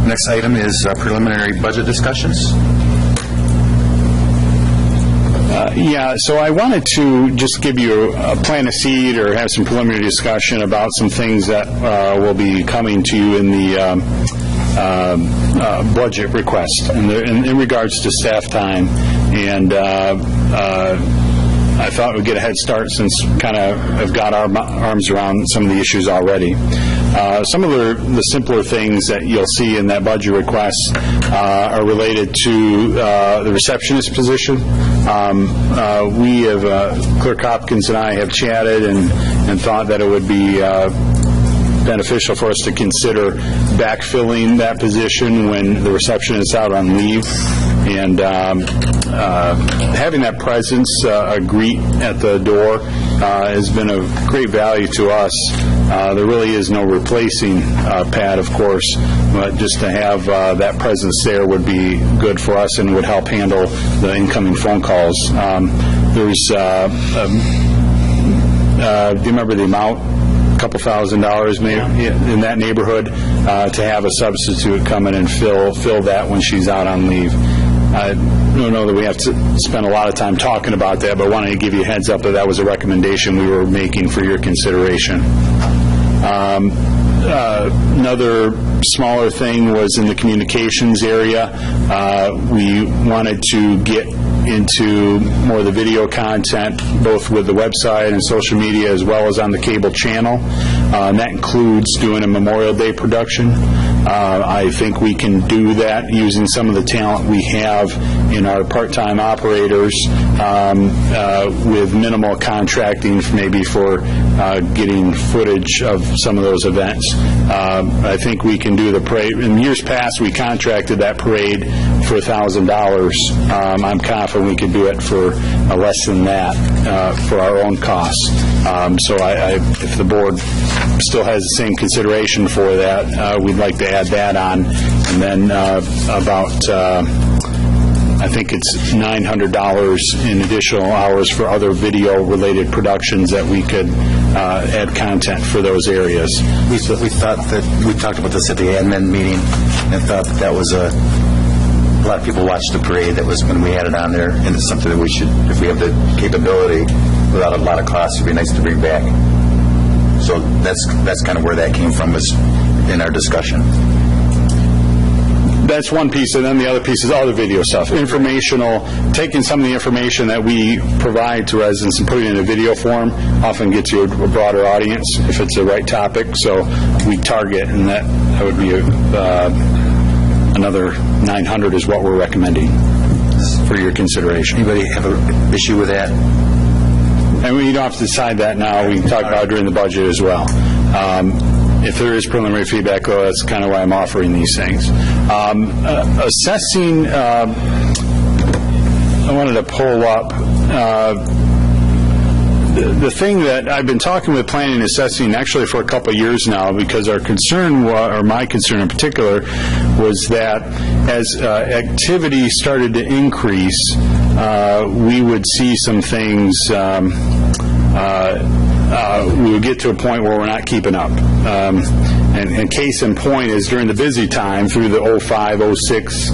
Speaker 1: Next item is preliminary budget discussions.
Speaker 7: Yeah, so I wanted to just give you a plant a seed or have some preliminary discussion about some things that will be coming to you in the budget request in regards to staff time. And I thought we'd get a head start since kind of have got our arms around some of the issues already. Some of the simpler things that you'll see in that budget request are related to the receptionist position. We have, Clerk Hopkins and I have chatted and thought that it would be beneficial for us to consider backfilling that position when the receptionist is out on leave, and having that presence, a greet at the door, has been of great value to us. There really is no replacing Pat, of course, but just to have that presence there would be good for us and would help handle the incoming phone calls. There's, do you remember the amount? A couple $1,000 maybe in that neighborhood to have a substitute come in and fill that when she's out on leave. I don't know that we have to spend a lot of time talking about that, but I wanted to give you a heads up that was a recommendation we were making for your consideration. Another smaller thing was in the communications area. We wanted to get into more of the video content, both with the website and social media, as well as on the cable channel. And that includes doing a Memorial Day production. I think we can do that using some of the talent we have in our part-time operators with minimal contracting, maybe for getting footage of some of those events. I think we can do the parade. In years past, we contracted that parade for $1,000. I'm confident we could do it for less than that for our own costs. So if the board still has the same consideration for that, we'd like to add that on. And then I think it's $900 in additional hours for other video-related productions that we could add content for those areas.
Speaker 1: We thought that, we talked about this at the admin meeting, and thought that was a lot of people watched the parade. That was when we had it on there, and it's something that we should, if we have the capability, without a lot of cost, it'd be nice to bring back. So that's kind of where that came from, was in our discussion.
Speaker 7: That's one piece, and then the other piece is all the video stuff. Informational, taking some of the information that we provide to residents and putting it in a video form often gets you a broader audience if it's the right topic. So we target, and that would be another $900 is what we're recommending for your consideration.
Speaker 1: Anybody have an issue with that?
Speaker 7: And we don't have to decide that now. We can talk about it during the budget as well. If there is preliminary feedback, though, that's kind of why I'm offering these things. Assessing, I wanted to pull up the thing that I've been talking with planning and assessing actually for a couple of years now, because our concern, or my concern in particular, was that as activity started to increase, we would see some things, we would get to a point where we're not keeping up. And case in point is during the busy time, through the 05, 06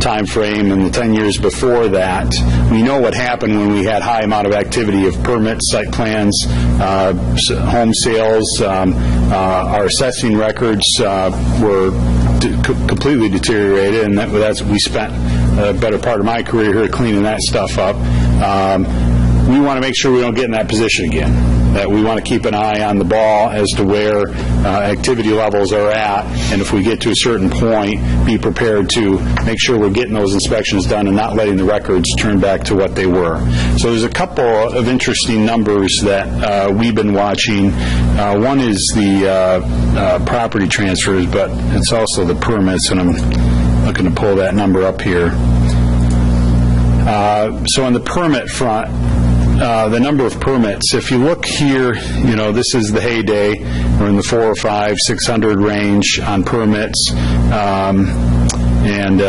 Speaker 7: time frame and the 10 years before that, we know what happened when we had high amount of activity of permits, site plans, home sales. Our assessing records were completely deteriorated, and that's we spent a better part of my career here cleaning that stuff up. We want to make sure we don't get in that position again, that we want to keep an eye on the ball as to where activity levels are at, and if we get to a certain point, be prepared to make sure we're getting those inspections done and not letting the records turn back to what they were. So there's a couple of interesting numbers that we've been watching. One is the property transfers, but it's also the permits, and I'm looking to pull that number up here. So on the permit front, the number of permits, if you look here, you know, this is the heyday. We're in the 400 or 500, 600 range on permits, and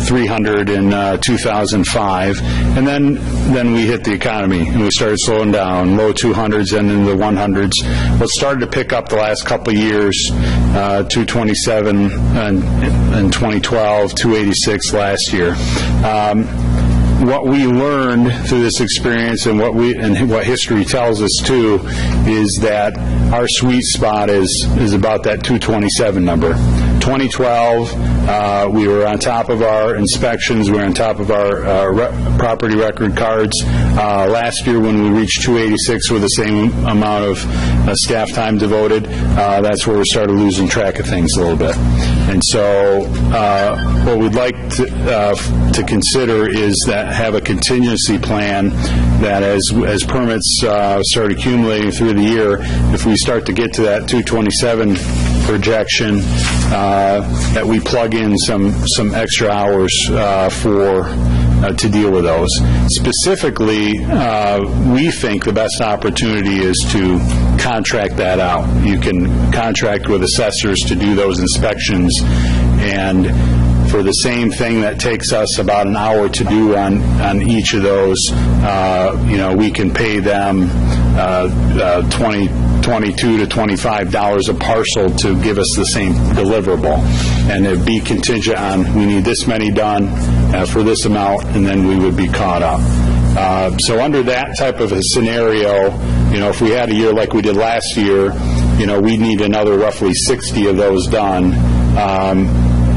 Speaker 7: 300 in 2005. And then we hit the economy, and we started slowing down, low 200s and in the 100s. What started to pick up the last couple of years, 227 in 2012, 286 last year. What we learned through this experience, and what history tells us too, is that our sweet spot is about that 227 number. 2012, we were on top of our inspections. We were on top of our property record cards. Last year, when we reached 286 with the same amount of staff time devoted, that's where we started losing track of things a little bit. And so what we'd like to consider is that have a contingency plan that as permits start accumulating through the year, if we start to get to that 227 projection, that we plug in some extra hours to deal with those. Specifically, we think the best opportunity is to contract that out. You can contract with assessors to do those inspections, and for the same thing that takes us about an hour to do on each of those, we can pay them $22 to $25 a parcel to give us the same deliverable, and it'd be contingent on we need this many done for this amount, and then we would be caught up. So under that type of a scenario, if we had a year like we did last year, we'd need another roughly 60 of those done.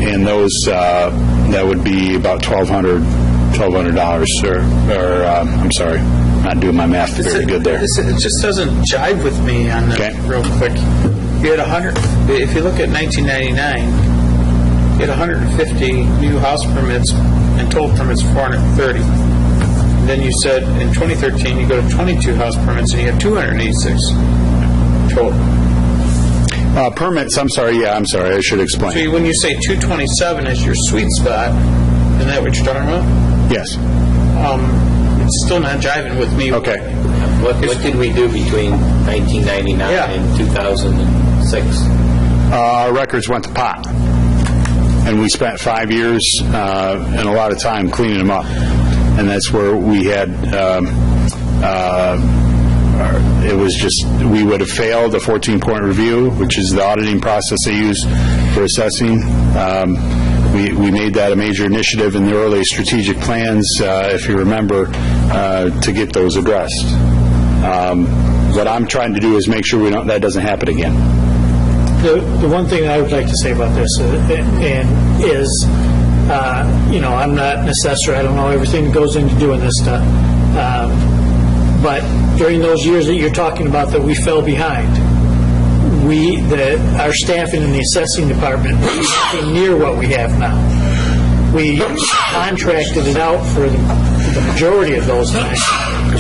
Speaker 7: And those, that would be about $1,200, or I'm sorry, not doing my math very good there.
Speaker 3: It just doesn't jive with me on this real quick. You had 100, if you look at 1999, you had 150 new house permits and total permits 430. then you said in 2013, you go to 22 house permits and you have 286 total.
Speaker 7: Permits, I'm sorry, I should explain.
Speaker 3: So when you say 227 is your sweet spot, isn't that what you're talking about?
Speaker 7: Yes.
Speaker 3: It's still not jiving with me.
Speaker 7: Okay.
Speaker 6: What did we do between 1999
Speaker 3: Yeah.
Speaker 6: and 2006?
Speaker 7: Our records went to pot, and we spent 5 years and a lot of time cleaning them up. And that's where we had, it was just, we would have failed a 14-point review, which is the auditing process they use for assessing. We made that a major initiative in the early strategic plans, if you remember, to get those addressed. What I'm trying to do is make sure that doesn't happen again.
Speaker 4: The one thing I would like to say about this is, I'm not an assessor. I don't know everything that goes into doing this stuff. But during those years that you're talking about that we fell behind, our staffing in the assessing department came near what we have now. We contracted it out for the majority of those times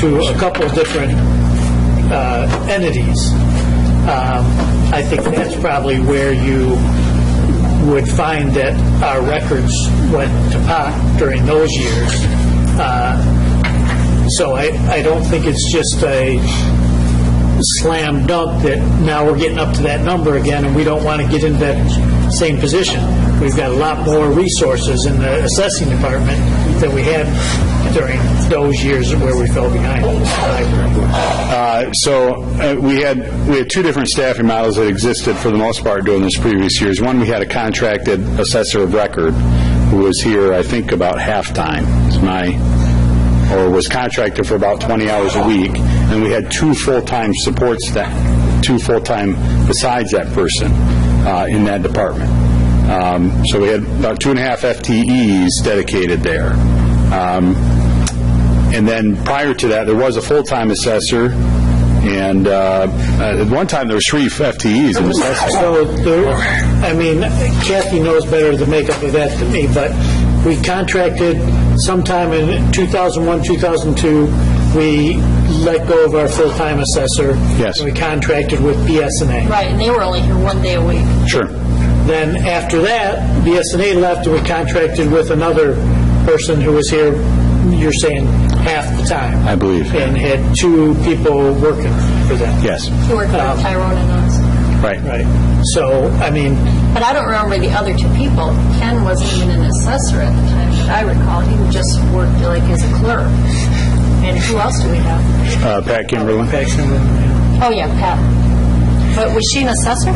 Speaker 4: to a couple of different entities. I think that's probably where you would find that our records went to pot during those years. So I don't think it's just a slam dunk that now we're getting up to that number again and we don't want to get into that same position. We've got a lot more resources in the assessing department than we had during those years where we fell behind.
Speaker 7: We had two different staffing models that existed for the most part during those previous years. One, we had a contracted assessor of record who was here, I think, about half-time. Or was contracted for about 20 hours a week, and we had two full-time support staff, two full-time besides that person in that department. So we had about 2.5 FTEs dedicated there. And then prior to that, there was a full-time assessor, and at one time there was 3 FTEs in assessor.
Speaker 4: So, Kathy knows better the makeup of that than me, but we contracted sometime in 2001, 2002, we let go of our full-time assessor.
Speaker 7: Yes.
Speaker 4: And we contracted with BS&A.
Speaker 10: Right, and they were only here 1 day a week.
Speaker 7: Sure.
Speaker 4: Then after that, BS&A left and we contracted with another person who was here, you're saying, half the time.
Speaker 7: I believe.
Speaker 4: And had 2 people working for them.
Speaker 7: Yes.
Speaker 10: Who worked with Tyrone and us.
Speaker 7: Right.
Speaker 4: Right. So,
Speaker 10: But I don't remember the other 2 people. Ken wasn't even an assessor at the time that I recall. He just worked like as a clerk. And who else do we have?
Speaker 7: Pat Kimberlin.
Speaker 10: Oh, yeah, Pat. But was she an assessor?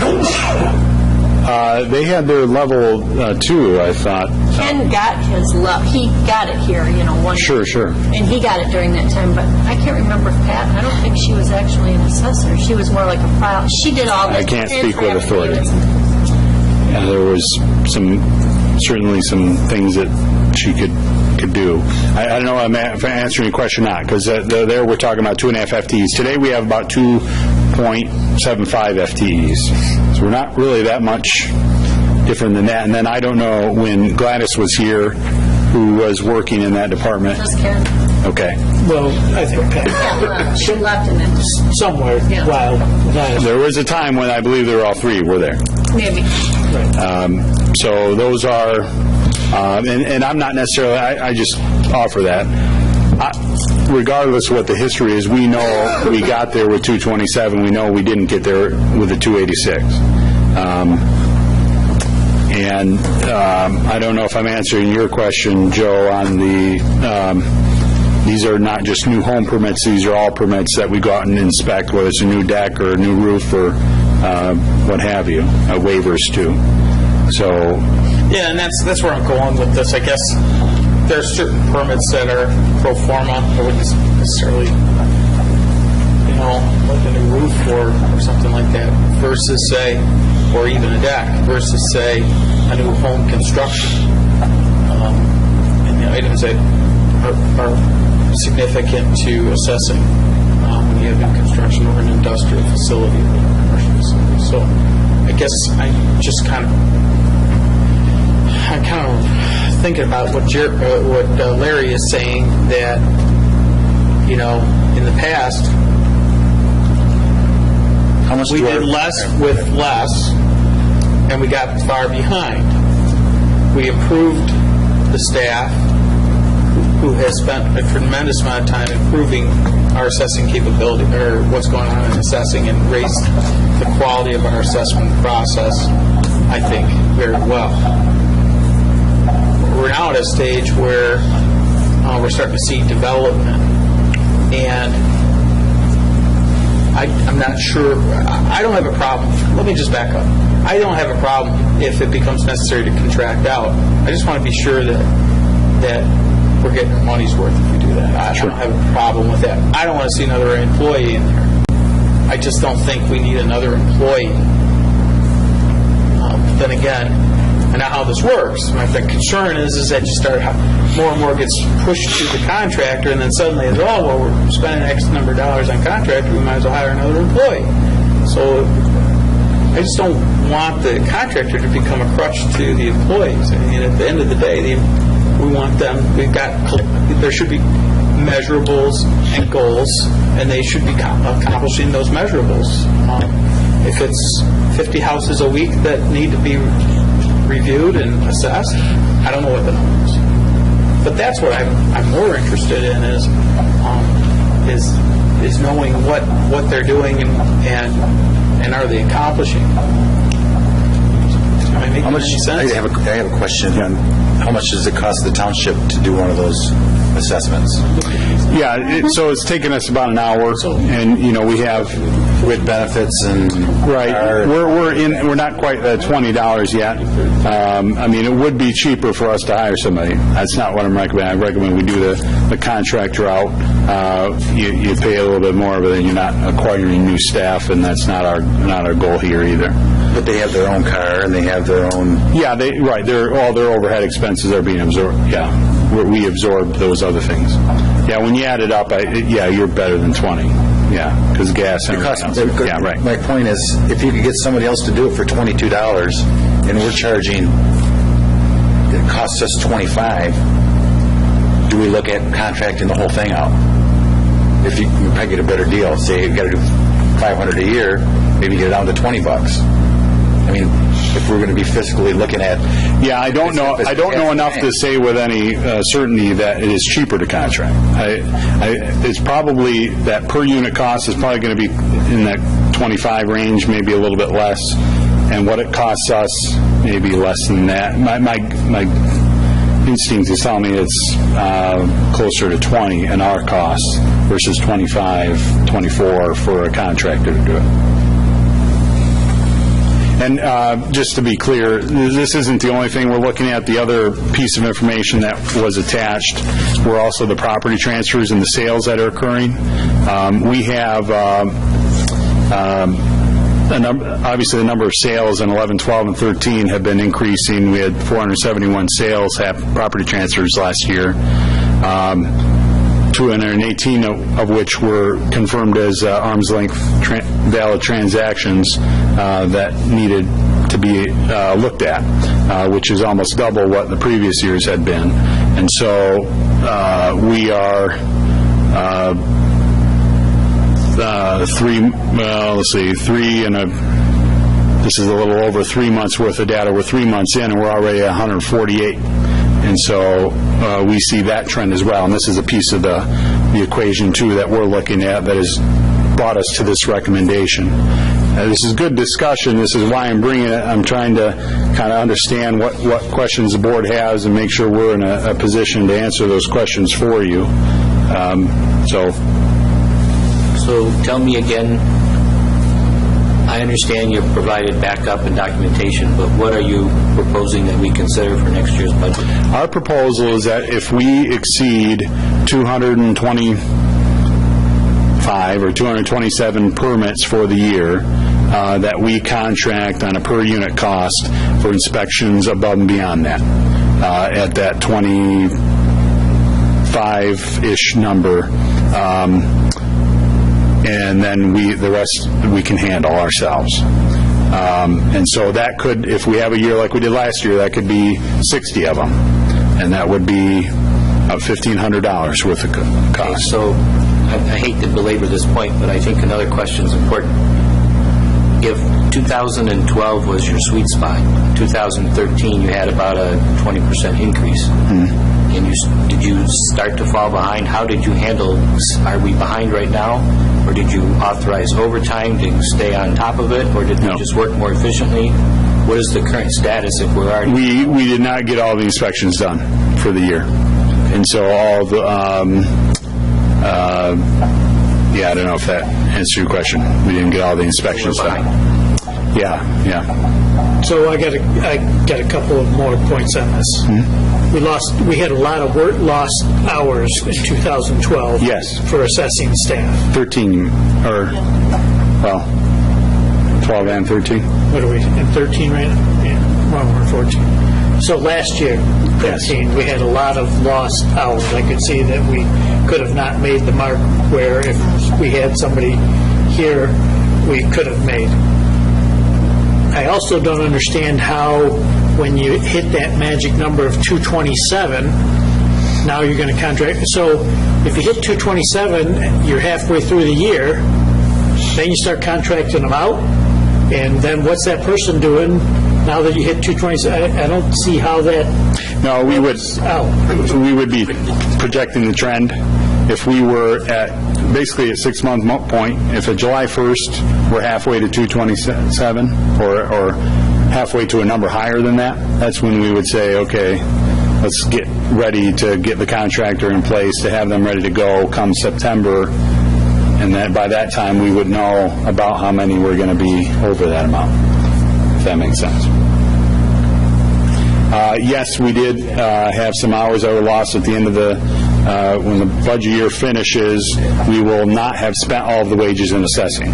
Speaker 7: They had their level 2, I thought.
Speaker 10: Ken got his he got it here, one
Speaker 7: Sure.
Speaker 10: and he got it during that time, but I can't remember if Pat, I don't think she was actually an assessor. She was more like a file. She did all the
Speaker 7: I can't speak with
Speaker 10: transfer
Speaker 7: authority.
Speaker 10: affidavits.
Speaker 7: Yeah, there was certainly some things that she could do. I don't know if I'm answering your question or not, because there we're talking about 2.5 FTEs. Today we have about 2.75 FTEs. So we're not really that much different than that. And then I don't know when Gladys was here, who was working in that department.
Speaker 10: Just Ken.
Speaker 7: Okay.
Speaker 4: well, I think Pat,
Speaker 10: Yeah, she left and then
Speaker 4: somewhere
Speaker 10: Yeah.
Speaker 4: while that.
Speaker 7: There was a time when I believe they were all 3 were there.
Speaker 10: maybe.
Speaker 7: So those are, and I'm not necessarily, I just offer that. Regardless of what the history is, we know we got there with 227. We know we didn't get there with the 286. And I don't know if I'm answering your question, Joe, on these are not just new home permits, these are all permits that we go out and inspect, whether it's a new deck or a new roof or what have you, waivers too. So,
Speaker 3: Yeah, and that's where I'm going with this. I guess there are certain permits that are pro forma. I wouldn't necessarily, like a new roof or something like that, versus say, or even a deck, versus say, a new home construction. And the items that are significant to assessing when you have new construction or an industrial facility or a commercial facility. So I guess I'm kind of thinking about what Larry is saying, that in the past,
Speaker 1: How much
Speaker 3: we
Speaker 1: do
Speaker 3: did
Speaker 1: our-
Speaker 3: less with less, and we got far behind. We improved the staff, who has spent a tremendous amount of time improving our assessing capability, or what's going on in assessing, and raised the quality of our assessment process, I think, very well. We're now at a stage where we're starting to see development, and I'm not sure. I don't have a problem. Let me just back up. I don't have a problem if it becomes necessary to contract out. I just want to be sure that we're getting our money's worth if we do that. I don't have a problem with that. I don't want to see another employee in there. I just don't think we need another employee. Then again, I know how this works. My concern is that you start, more and more gets pushed to the contractor, and then suddenly it's, we're spending X number of dollars on contractor, we might as well hire another employee. So I just don't want the contractor to become a crutch to the employees. I mean, at the end of the day, we want them, there should be measurables and goals, and they should be accomplishing those measurables. If it's 50 houses a week that need to be reviewed and assessed, I don't know what the number is. But that's what I'm more interested in is knowing what they're doing and are they accomplishing. Am I making any sense?
Speaker 1: I have a question. How much does it cost the township to do one of those assessments?
Speaker 7: Yeah, so it's taken us about an hour, and we have
Speaker 1: With benefits and...
Speaker 7: right. We're not quite at $20 yet. I mean, it would be cheaper for us to hire somebody. That's not what I'm recommending. I recommend we do the contractor out. You pay a little bit more, but then you're not acquiring new staff, and that's not our goal here either.
Speaker 1: But they have their own car and they have their own...
Speaker 7: Yeah, all their overhead expenses are being absorbed. Yeah, we absorb those other things. Yeah, when you add it up, you're better than 20. Yeah, because gas and everything else. Yeah, right.
Speaker 1: My point is, if you could get somebody else to do it for $22 and we're charging, it costs us $25, do we look at contracting the whole thing out? If you can probably get a better deal, say you've got to do $500 a year, maybe get it down to $20. I mean, if we're going to be fiscally looking at...
Speaker 7: Yeah, I don't know enough to say with any certainty that it is cheaper to contract. It's probably that per unit cost is probably going to be in that 25 range, maybe a little bit less, and what it costs us maybe less than that. My instinct is telling me it's closer to 20 in our costs versus 25, 24 for a contractor to do it. And just to be clear, this isn't the only thing we're looking at. The other piece of information that was attached were also the property transfers and the sales that are occurring. We have, obviously, the number of sales in 11, 12, and 13 have been increasing. We had 471 sales, property transfers last year. 218 of which were confirmed as arm's length valid transactions that needed to be looked at, which is almost double what the previous years had been. And so we are this is a little over 3 months worth of data. We're 3 months in and we're already at 148. And so we see that trend as well. And this is a piece of the equation, too, that we're looking at that has brought us to this recommendation. This is good discussion. This is why I'm bringing it. I'm trying to kind of understand what questions the board has and make sure we're in a position to answer those questions for you.
Speaker 6: So tell me again, I understand you've provided backup and documentation, but what are you proposing that we consider for next year's budget?
Speaker 7: Our proposal is that if we exceed 225 or 227 permits for the year, that we contract on a per unit cost for inspections above and beyond that, at that 25-ish number. And then the rest we can handle ourselves. And so that could, if we have a year like we did last year, that could be 60 of them, and that would be $1,500 worth of cost.
Speaker 6: So I hate to belabor this point, but I think another question is important. If 2012 was your sweet spot, 2013 you had about a 20% increase, and did you start to fall behind? How did you handle? Are we behind right now, or did you authorize overtime to stay on top of it, or did we just work more efficiently? What is the current status if we're already...
Speaker 7: We did not get all the inspections done for the year. And so all the, I don't know if that answers your question. We didn't get all the inspections done. Yeah.
Speaker 4: So I got a couple of more points on this. We had a lot of lost hours in 2012.
Speaker 7: Yes.
Speaker 4: For assessing staff.
Speaker 7: 13, or, 12 and 13.
Speaker 4: What are we, in 13 right now? Yeah, well, we're in 14. So last year, 13, we had a lot of lost hours. I could see that we could have not made the mark where if we had somebody here, we could have made. I also don't understand how when you hit that magic number of 227, now you're going to contract. So if you hit 227, you're halfway through the year, then you start contracting them out, and then what's that person doing now that you hit 227? I don't see how that...
Speaker 7: No, we would be projecting the trend. If we were at, basically at 6-month point, if at July 1st, we're halfway to 227, or halfway to a number higher than that, that's when we would say, okay, let's get ready to get the contractor in place to have them ready to go come September, and then by that time we would know about how many we're going to be over that amount, if that makes sense. Yes, we did have some hours that were lost at the end of the, when the budget year finishes, we will not have spent all of the wages in assessing.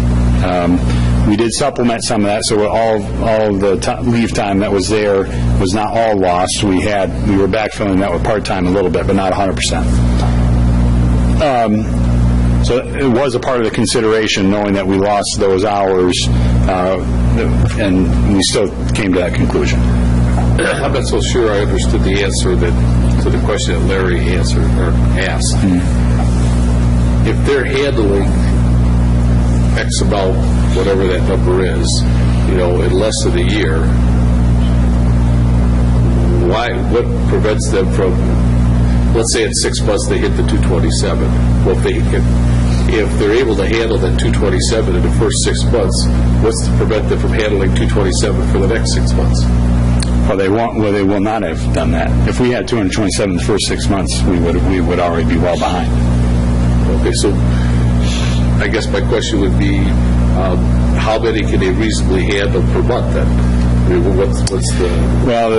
Speaker 7: We did supplement some of that, so all of the leave time that was there was not all lost. We were backfilling that with part-time a little bit, but not 100%. So it was a part of the consideration, knowing that we lost those hours, and we still came to that conclusion.
Speaker 9: I'm not so sure I understood the answer to the question that Larry asked. If they're handling X amount, whatever that number is, in less than a year, what prevents them from, let's say at 6 months they hit the 227. Well, if they're able to handle that 227 in the first 6 months, what's to prevent them from handling 227 for the next 6 months?
Speaker 7: Well, they will not have done that. If we had 227 the first 6 months, we would already be well behind.
Speaker 9: Okay, so I guess my question would be, how many can they reasonably handle per month then? I mean, what's the...
Speaker 7: Well,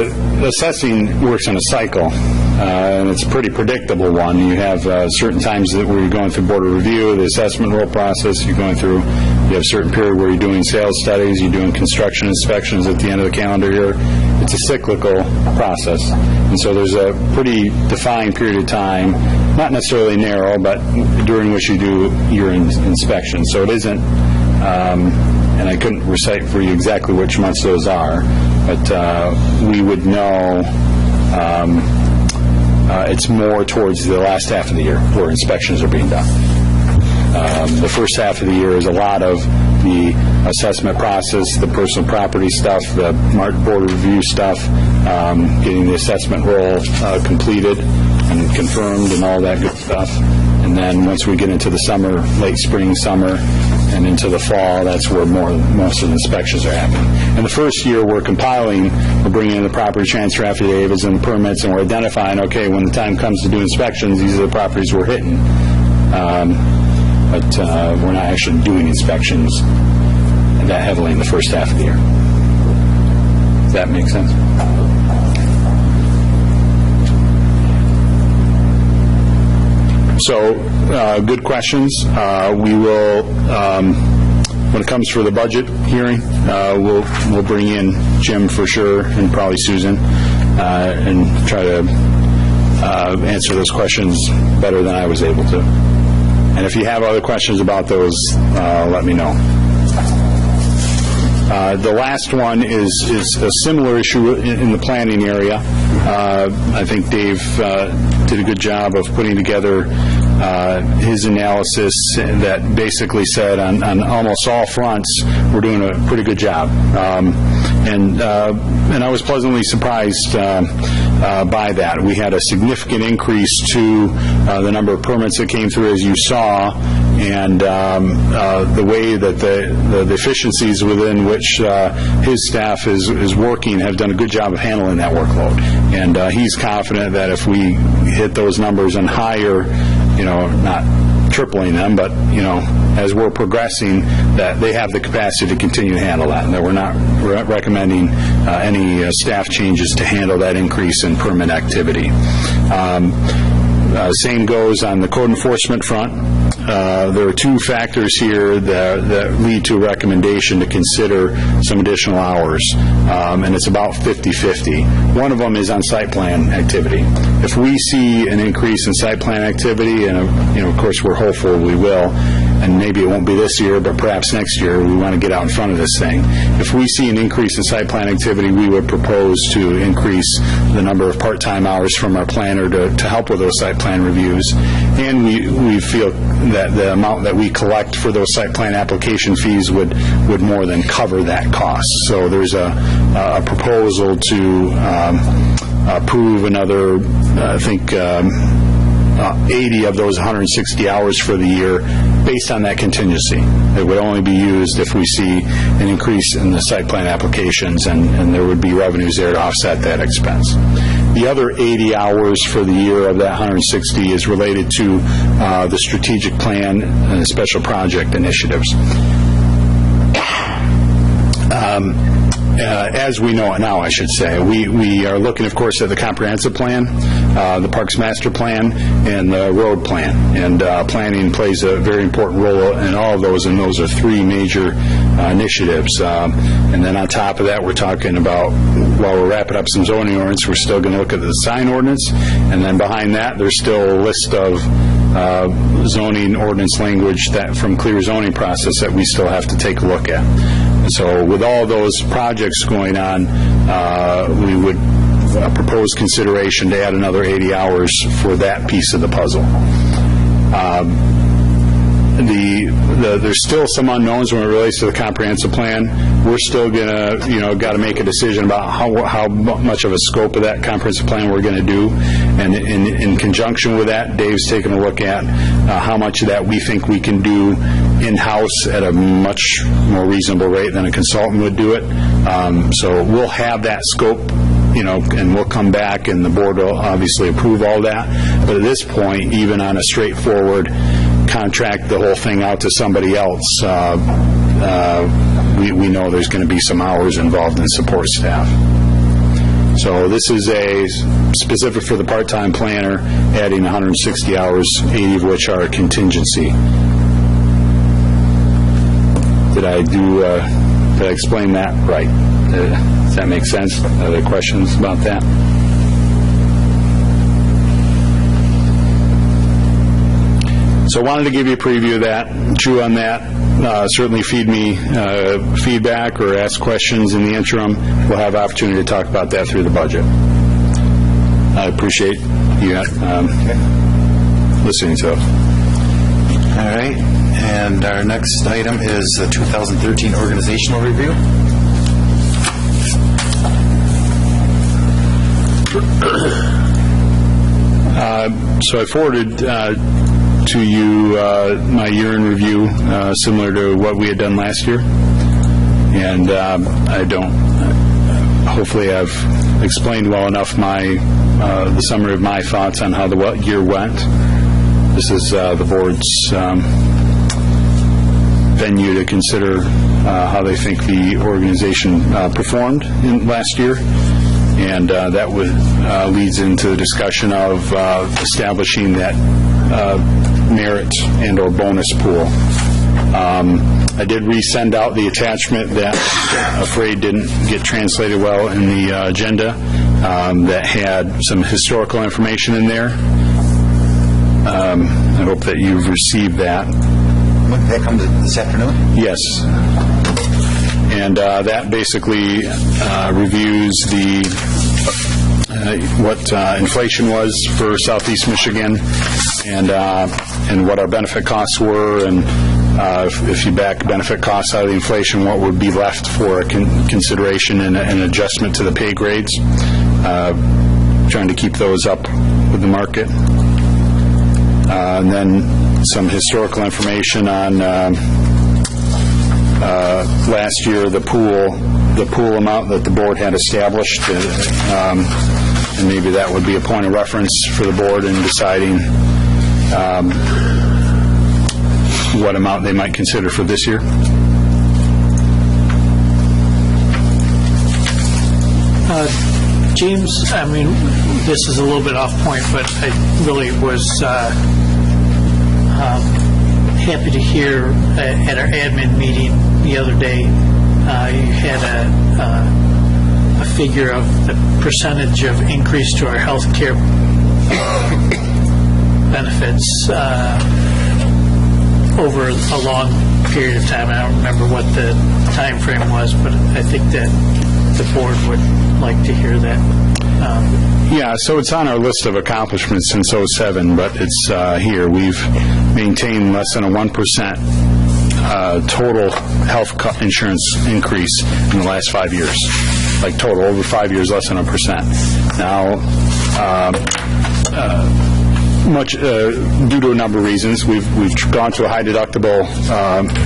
Speaker 7: the assessing works on a cycle, and it's a pretty predictable one. You have certain times where you're going through board of review, the assessment roll process, you have a certain period where you're doing sales studies, you're doing construction inspections at the end of the calendar year. It's a cyclical process, and so there's a pretty defined period of time, not necessarily narrow, but during which you do your inspection. So it isn't, and I couldn't recite for you exactly which months those are, but we would know it's more towards the last half of the year where inspections are being done. The first half of the year is a lot of the assessment process, the personal property stuff, the board review stuff, getting the assessment roll completed and confirmed and all that good stuff. And then once we get into the summer, late spring, summer, and into the fall, that's where most of the inspections are happening. And the first year we're compiling, we're bringing in the property transfer affidavits and permits, and we're identifying, okay, when the time comes to do inspections, these are the properties we're hitting. But we're not actually doing inspections that heavily in the first half of the year. Does that make sense? So, good questions. We will, when it comes for the budget hearing, we'll bring in Jim for sure, and probably Susan, and try to answer those questions better than I was able to. And if you have other questions about those, let me know. The last one is a similar issue in the planning area. I think Dave did a good job of putting together his analysis that basically said on almost all fronts we're doing a pretty good job. And I was pleasantly surprised by that. We had a significant increase to the number of permits that came through, as you saw, and the way that the efficiencies within which his staff is working have done a good job of handling that workload. And he's confident that if we hit those numbers and higher, not tripling them, but, as we're progressing, that they have the capacity to continue to handle that, and that we're not recommending any staff changes to handle that increase in permit activity. Same goes on the code enforcement front. There are two factors here that lead to a recommendation to consider some additional hours, and it's about 50-50. One of them is on site plan activity. If we see an increase in site plan activity, and of course we're hopeful we will, and maybe it won't be this year, but perhaps next year, we want to get out in front of this thing. If we see an increase in site plan activity, we would propose to increase the number of part-time hours from our planner to help with those site plan reviews. And we feel that the amount that we collect for those site plan application fees would more than cover that cost. So there's a proposal to approve another, I think, 80 of those 160 hours for the year based on that contingency. It would only be used if we see an increase in the site plan applications, and there would be revenues there to offset that expense. The other 80 hours for the year of that 160 is related to the strategic plan and special project initiatives. As we know it now, I should say, we are looking, of course, at the comprehensive plan, the Parks Master Plan, and the road plan. And planning plays a very important role in all of those, and those are three major initiatives. And then on top of that, we're talking about, while we're wrapping up some zoning ordinance, we're still going to look at the sign ordinance. And then behind that, there's still a list of zoning ordinance language that from clear zoning process that we still have to take a look at. And so with all those projects going on, we would propose consideration to add another 80 hours for that piece of the puzzle. There's still some unknowns when it relates to the comprehensive plan. We're still gonna, got to make a decision about how much of a scope of that comprehensive plan we're going to do, and in conjunction with that, Dave's taking a look at how much of that we think we can do in-house at a much more reasonable rate than a consultant would do it. So we'll have that scope, and we'll come back, and the board will obviously approve all that. But at this point, even on a straightforward contract the whole thing out to somebody else, we know there's going to be some hours involved in support staff. So this is a specific for the part-time planner, adding 160 hours, 80 of which are a contingency. Did I explain that right? Does that make sense? Other questions about that? So I wanted to give you a preview of that, chew on that. Certainly feed me feedback or ask questions in the interim. We'll have opportunity to talk about that through the budget. I appreciate you listening to it.
Speaker 1: All right. And our next item is the 2013 organizational review.
Speaker 7: So I forwarded to you my year in review, similar to what we had done last year. And hopefully I've explained well enough the summary of my thoughts on how the year went. This is the board's venue to consider how they think the organization performed in last year. And that leads into the discussion of establishing that merit and or bonus pool. I did resend out the attachment that I'm afraid didn't get translated well in the agenda, that had some historical information in there. I hope that you've received that.
Speaker 1: That comes this afternoon?
Speaker 7: Yes. And that basically reviews what inflation was for Southeast Michigan and what our benefit costs were, and if you back benefit costs out of the inflation, what would be left for consideration and an adjustment to the pay grades. Trying to keep those up with the market. And then some historical information on last year, the pool amount that the board had established, and maybe that would be a point of reference for the board in deciding what amount they might consider for this year.
Speaker 4: James, I mean, this is a little bit off point, but I really was happy to hear at our admin meeting the other day, you had a figure of the percentage of increase to our health care benefits over a long period of time. I don't remember what the time frame was, but I think that the board would like to hear that.
Speaker 7: Yeah, so it's on our list of accomplishments since '07, but it's here. We've maintained less than a 1% total health insurance increase in the last 5 years. Like total, over 5 years, less than 1%. Now, much due to a number of reasons. We've gone to a high deductible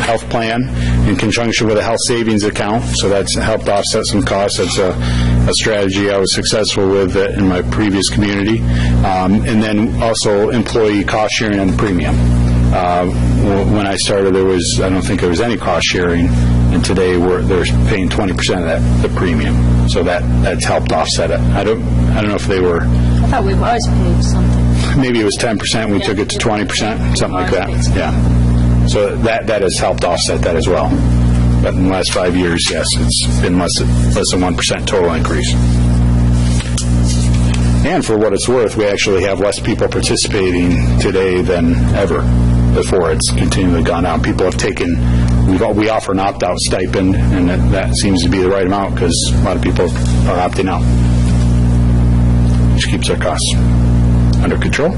Speaker 7: health plan in conjunction with a health savings account, so that's helped offset some costs. That's a strategy I was successful with in my previous community. And then also employee cost sharing on the premium. When I started, I don't think there was any cost sharing, and today they're paying 20% of the premium. So that's helped offset it. I don't know if they were.
Speaker 10: I thought we've always paid something.
Speaker 7: Maybe it was 10%. We took it to 20%, something like that. Yeah. So that has helped offset that as well. But in the last 5 years, yes, it's been less than 1% total increase. And for what it's worth, we actually have less people participating today than ever before. It's continually gone down. People have taken, we offer an opt-out stipend, and that seems to be the right amount because a lot of people are opting out, which keeps our costs under control.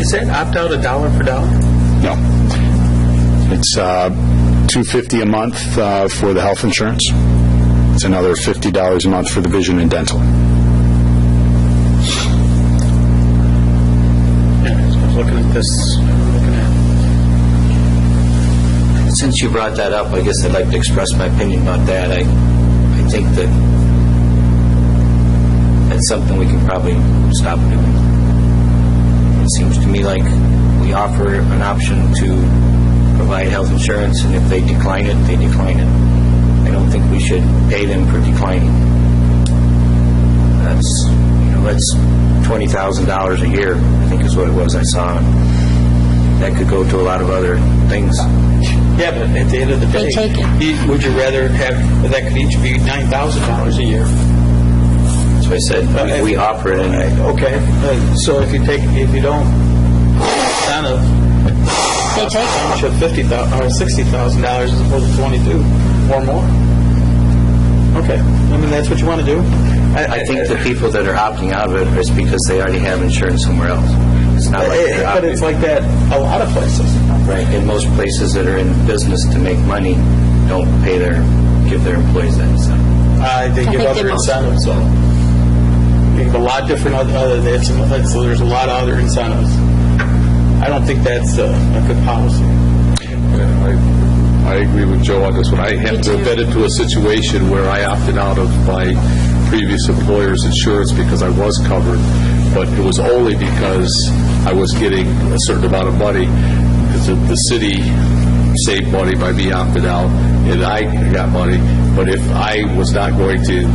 Speaker 3: Is that opt-out $1 per dollar?
Speaker 7: No. It's $250 a month for the health insurance. It's another $50 a month for the vision and dental.
Speaker 3: Yeah, I was looking at this.
Speaker 6: Since you brought that up, I guess I'd like to express my opinion about that. I think that that's something we can probably stop doing. It seems to me like we offer an option to provide health insurance, and if they decline it, they decline it. I don't think we should pay them for declining. That's $20,000 a year, I think is what it was I saw. That could go to a lot of other things.
Speaker 3: Yeah, but at the end of the day,
Speaker 10: They take it.
Speaker 3: would you rather have, that could each be $9,000 a year?
Speaker 6: So I said, we offer it, and
Speaker 3: Okay, so if you don't, incentive,
Speaker 10: They take it.
Speaker 3: you should have $50,000 or $60,000 as opposed to 22 or more. Okay, I mean, that's what you want to do?
Speaker 6: I think the people that are opting out of it is because they already have insurance somewhere else. It's not like they're
Speaker 3: But it's like that a lot of places.
Speaker 6: right. And most places that are in business to make money don't give their employees that incentive.
Speaker 3: They give
Speaker 10: think
Speaker 3: other
Speaker 10: they most-
Speaker 3: incentives, so you have a lot different other, so there's a lot of other incentives. I don't think that's a good policy.
Speaker 9: I agree with Joe on this one. I have to have been into a situation where I opted out of my previous employer's insurance because I was covered, but it was only because I was getting a certain amount of money, because the city saved money by me opting out, and I got money. But if I was not going to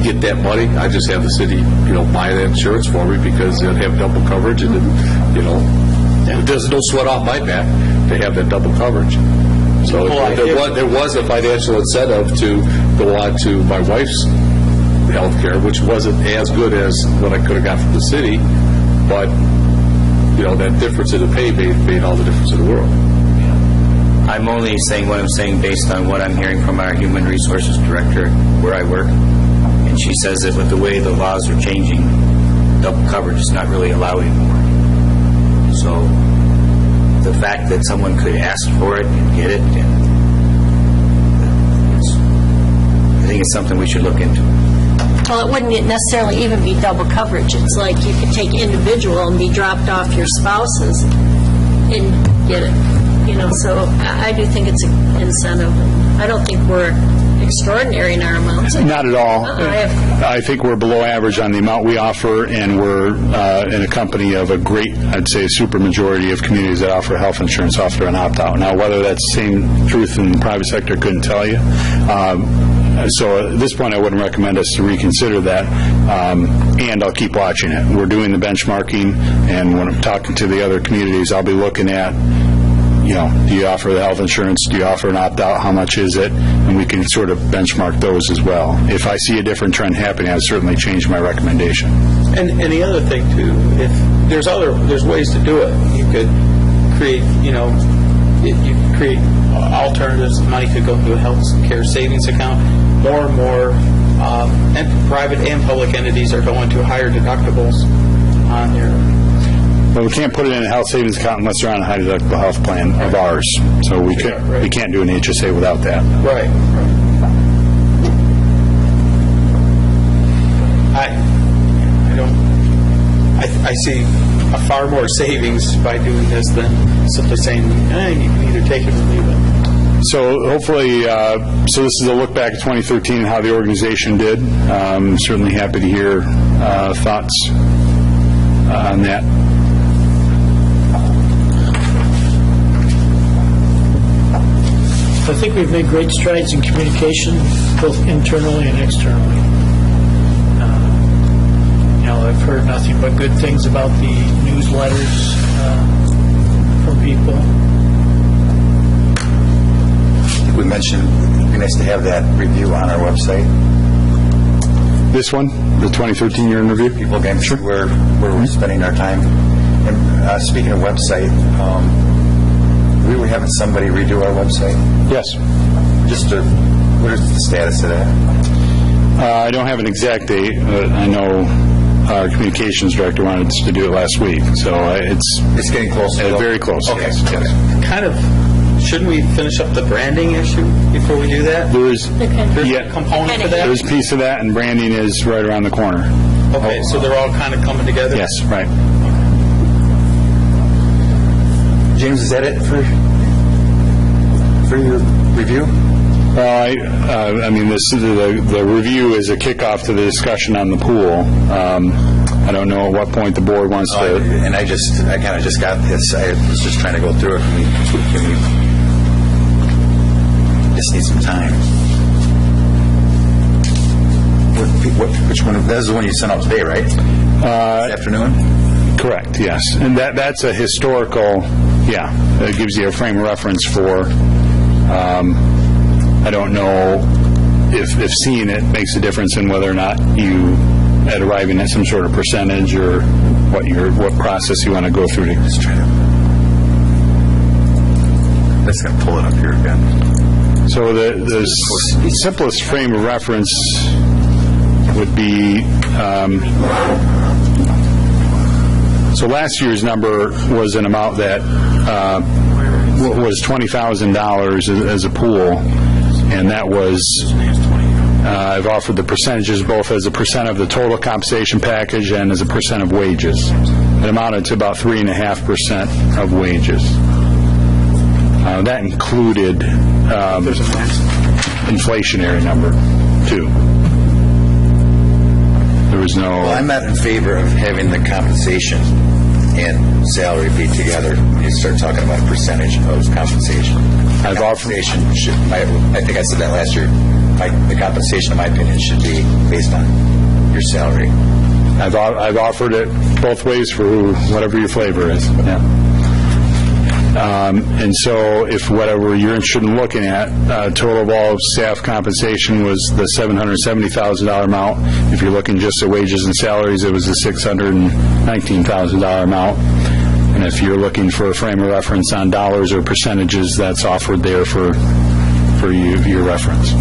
Speaker 9: get that money, I just have the city, buy that insurance for me because they'd have double coverage, and there's no sweat off my back to have that double coverage. So there was a financial incentive to go on to my wife's health care, which wasn't as good as what I could have got from the city, but that difference in the pay made all the difference in the world.
Speaker 6: I'm only saying what I'm saying based on what I'm hearing from our Human Resources Director where I work. And she says that with the way the laws are changing, double coverage is not really allowed anymore. So the fact that someone could ask for it and get it, I think it's something we should look into.
Speaker 10: Well, it wouldn't necessarily even be double coverage. It's like you could take individual and be dropped off your spouses and get it. So I do think it's an incentive. I don't think we're extraordinary in our amounts.
Speaker 7: Not at all. I think we're below average on the amount we offer, and we're in a company of a great, I'd say, super majority of communities that offer health insurance offer an opt-out. Now, whether that's the same truth in the private sector, couldn't tell you. So at this point, I wouldn't recommend us to reconsider that, and I'll keep watching it. We're doing the benchmarking, and when I'm talking to the other communities, I'll be looking at, do you offer the health insurance? Do you offer an opt-out? How much is it? And we can sort of benchmark those as well. If I see a different trend happening, I'd certainly change my recommendation.
Speaker 3: And the other thing, too, if there's ways to do it. You could create, you could create alternatives. Money could go into a health care savings account. More and more and private and public entities are going to higher deductibles on their...
Speaker 7: But we can't put it in a health savings account unless they're on a high deductible health plan of ours. So we can't do an HSA without that.
Speaker 3: Right. I see a far more savings by doing this than simply saying, you can either take it or leave it.
Speaker 7: So hopefully, so this is a look back at 2013 and how the organization did. Certainly happy to hear thoughts on that.
Speaker 4: I think we've made great strides in communication, both internally and externally. I've heard nothing but good things about the newsletters from people.
Speaker 1: I think we mentioned it'd be nice to have that review on our website.
Speaker 7: This one, the 2013 year in review?
Speaker 1: People can see where we're spending our time. And speaking of website, we were having somebody redo our website.
Speaker 7: Yes.
Speaker 1: What is the status of that?
Speaker 7: I don't have an exact date, but I know our communications director wanted us to do it last week. So
Speaker 1: it's getting close.
Speaker 7: Very close.
Speaker 1: Okay.
Speaker 7: Yes.
Speaker 3: Kind of, shouldn't we finish up the branding issue before we do that?
Speaker 7: There's
Speaker 3: a component to that?
Speaker 7: There's a piece of that, and branding is right around the corner.
Speaker 3: Okay, so they're all kind of coming together?
Speaker 7: Yes, right.
Speaker 1: James, is that it for your review?
Speaker 7: Well, I mean, the review is a kickoff to the discussion on the pool. I don't know at what point the board wants to...
Speaker 1: And I kind of just got this. I was just trying to go through it. Can we just need some time. Which one? That was the one you sent out today, right? This afternoon?
Speaker 7: Correct, yes. And that's a historical, it gives you a frame of reference for... I don't know if seeing it makes a difference in whether or not you, at arriving at some sort of percentage or what process you want to go through to just try to...
Speaker 1: That's going to pull it up here again.
Speaker 7: So the simplest frame of reference would be... so last year's number was an amount that was $20,000 as a pool. And that was, I've offered the percentages both as a percent of the total compensation package and as a percent of wages. It amounted to about 3.5% of wages. That included inflationary number, too. There was no...
Speaker 1: Well, I'm not in favor of having the compensation and salary be together. You start talking about a percentage of compensation. I think I said that last year. The compensation, in my opinion, should be based on your salary.
Speaker 7: I've offered it both ways for whatever your flavor is. Yeah. And so if whatever you're interested in looking at, total of all staff compensation was the $770,000 amount. If you're looking just at wages and salaries, it was the $619,000 amount. And And if you're looking for a frame of reference on dollars or percentages, that's offered there for your reference.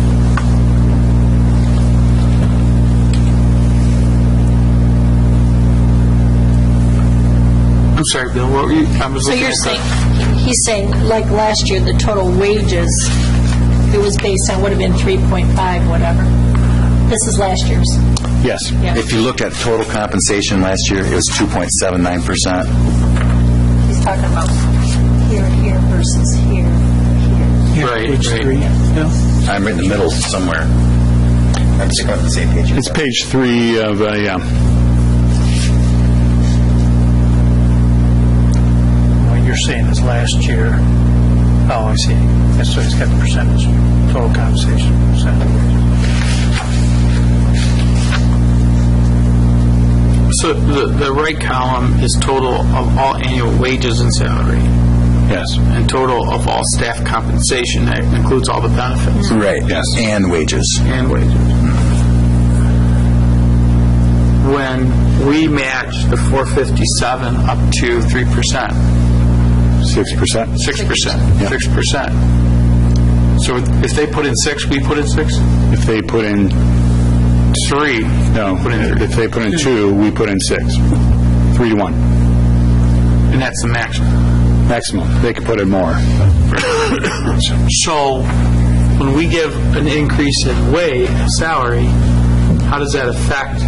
Speaker 3: I'm sorry, Bill, what were you, I was
Speaker 10: So
Speaker 3: looking
Speaker 10: you're
Speaker 3: at
Speaker 10: saying, he's saying, like last year, the total wages, it was based on, would have been 3.5, whatever. This is last year's.
Speaker 7: Yes.
Speaker 10: Yeah.
Speaker 1: If you look at total compensation last year, it was 2.79%.
Speaker 10: He's talking about here versus here.
Speaker 3: Right,
Speaker 4: Page
Speaker 3: right.
Speaker 4: 3. Yeah.
Speaker 1: I'm right in the middle somewhere. I'm just going to the same page.
Speaker 7: It's page 3 of,
Speaker 4: What you're saying is last year. Oh, I see. That's so it's got the percentage, total compensation percentage.
Speaker 3: So the right column is total of all annual wages and salary,
Speaker 7: yes.
Speaker 3: and total of all staff compensation. That includes all the benefits
Speaker 1: Right.
Speaker 7: Yes.
Speaker 1: And wages.
Speaker 3: and wages. When we match the 457 up to 3%,
Speaker 7: 6%.
Speaker 3: 6%,
Speaker 7: Yeah.
Speaker 3: 6%. So if they put in 6, we put in 6?
Speaker 7: If they put in
Speaker 3: 3.
Speaker 7: No,
Speaker 3: Put in 3.
Speaker 7: if they put in 2, we put in 6. 3 to 1.
Speaker 3: And that's the maximum.
Speaker 7: Maximum. They could put in more.
Speaker 3: So when we give an increase in salary, how does that affect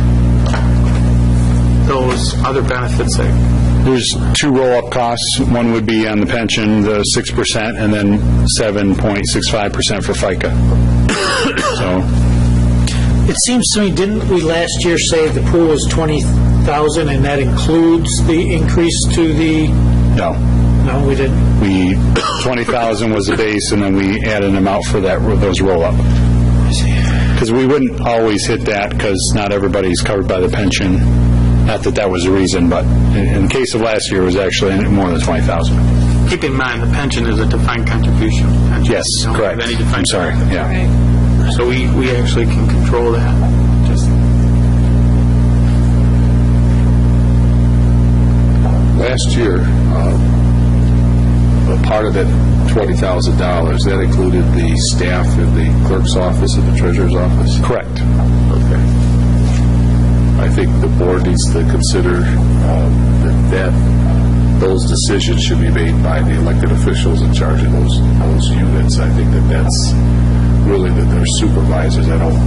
Speaker 3: those other benefits?
Speaker 7: There's 2 roll-up costs. One would be on the pension, the 6%, and then 7.65% for FICA. So,
Speaker 4: It seems to me, didn't we last year say the pool was 20,000 and that includes the increase to the,
Speaker 7: no.
Speaker 4: no, we didn't?
Speaker 7: 20,000 was the base, and then we added an amount for those roll-up. Because we wouldn't always hit that, because not everybody's covered by the pension. Not that that was the reason, but in the case of last year, it was actually more than 20,000.
Speaker 3: Keep in mind, the pension is a defined contribution pension.
Speaker 7: Yes,
Speaker 3: We don't have
Speaker 7: correct.
Speaker 3: any defined
Speaker 7: I'm sorry,
Speaker 3: benefit.
Speaker 7: yeah.
Speaker 3: So we actually can control that. Just
Speaker 9: Last year, a part of that $20,000, that included the staff in the clerk's office and the treasurer's office?
Speaker 7: Correct.
Speaker 9: Okay. I think the board needs to consider that those decisions should be made by the elected officials in charge of those units. I think that's really their supervisors. I don't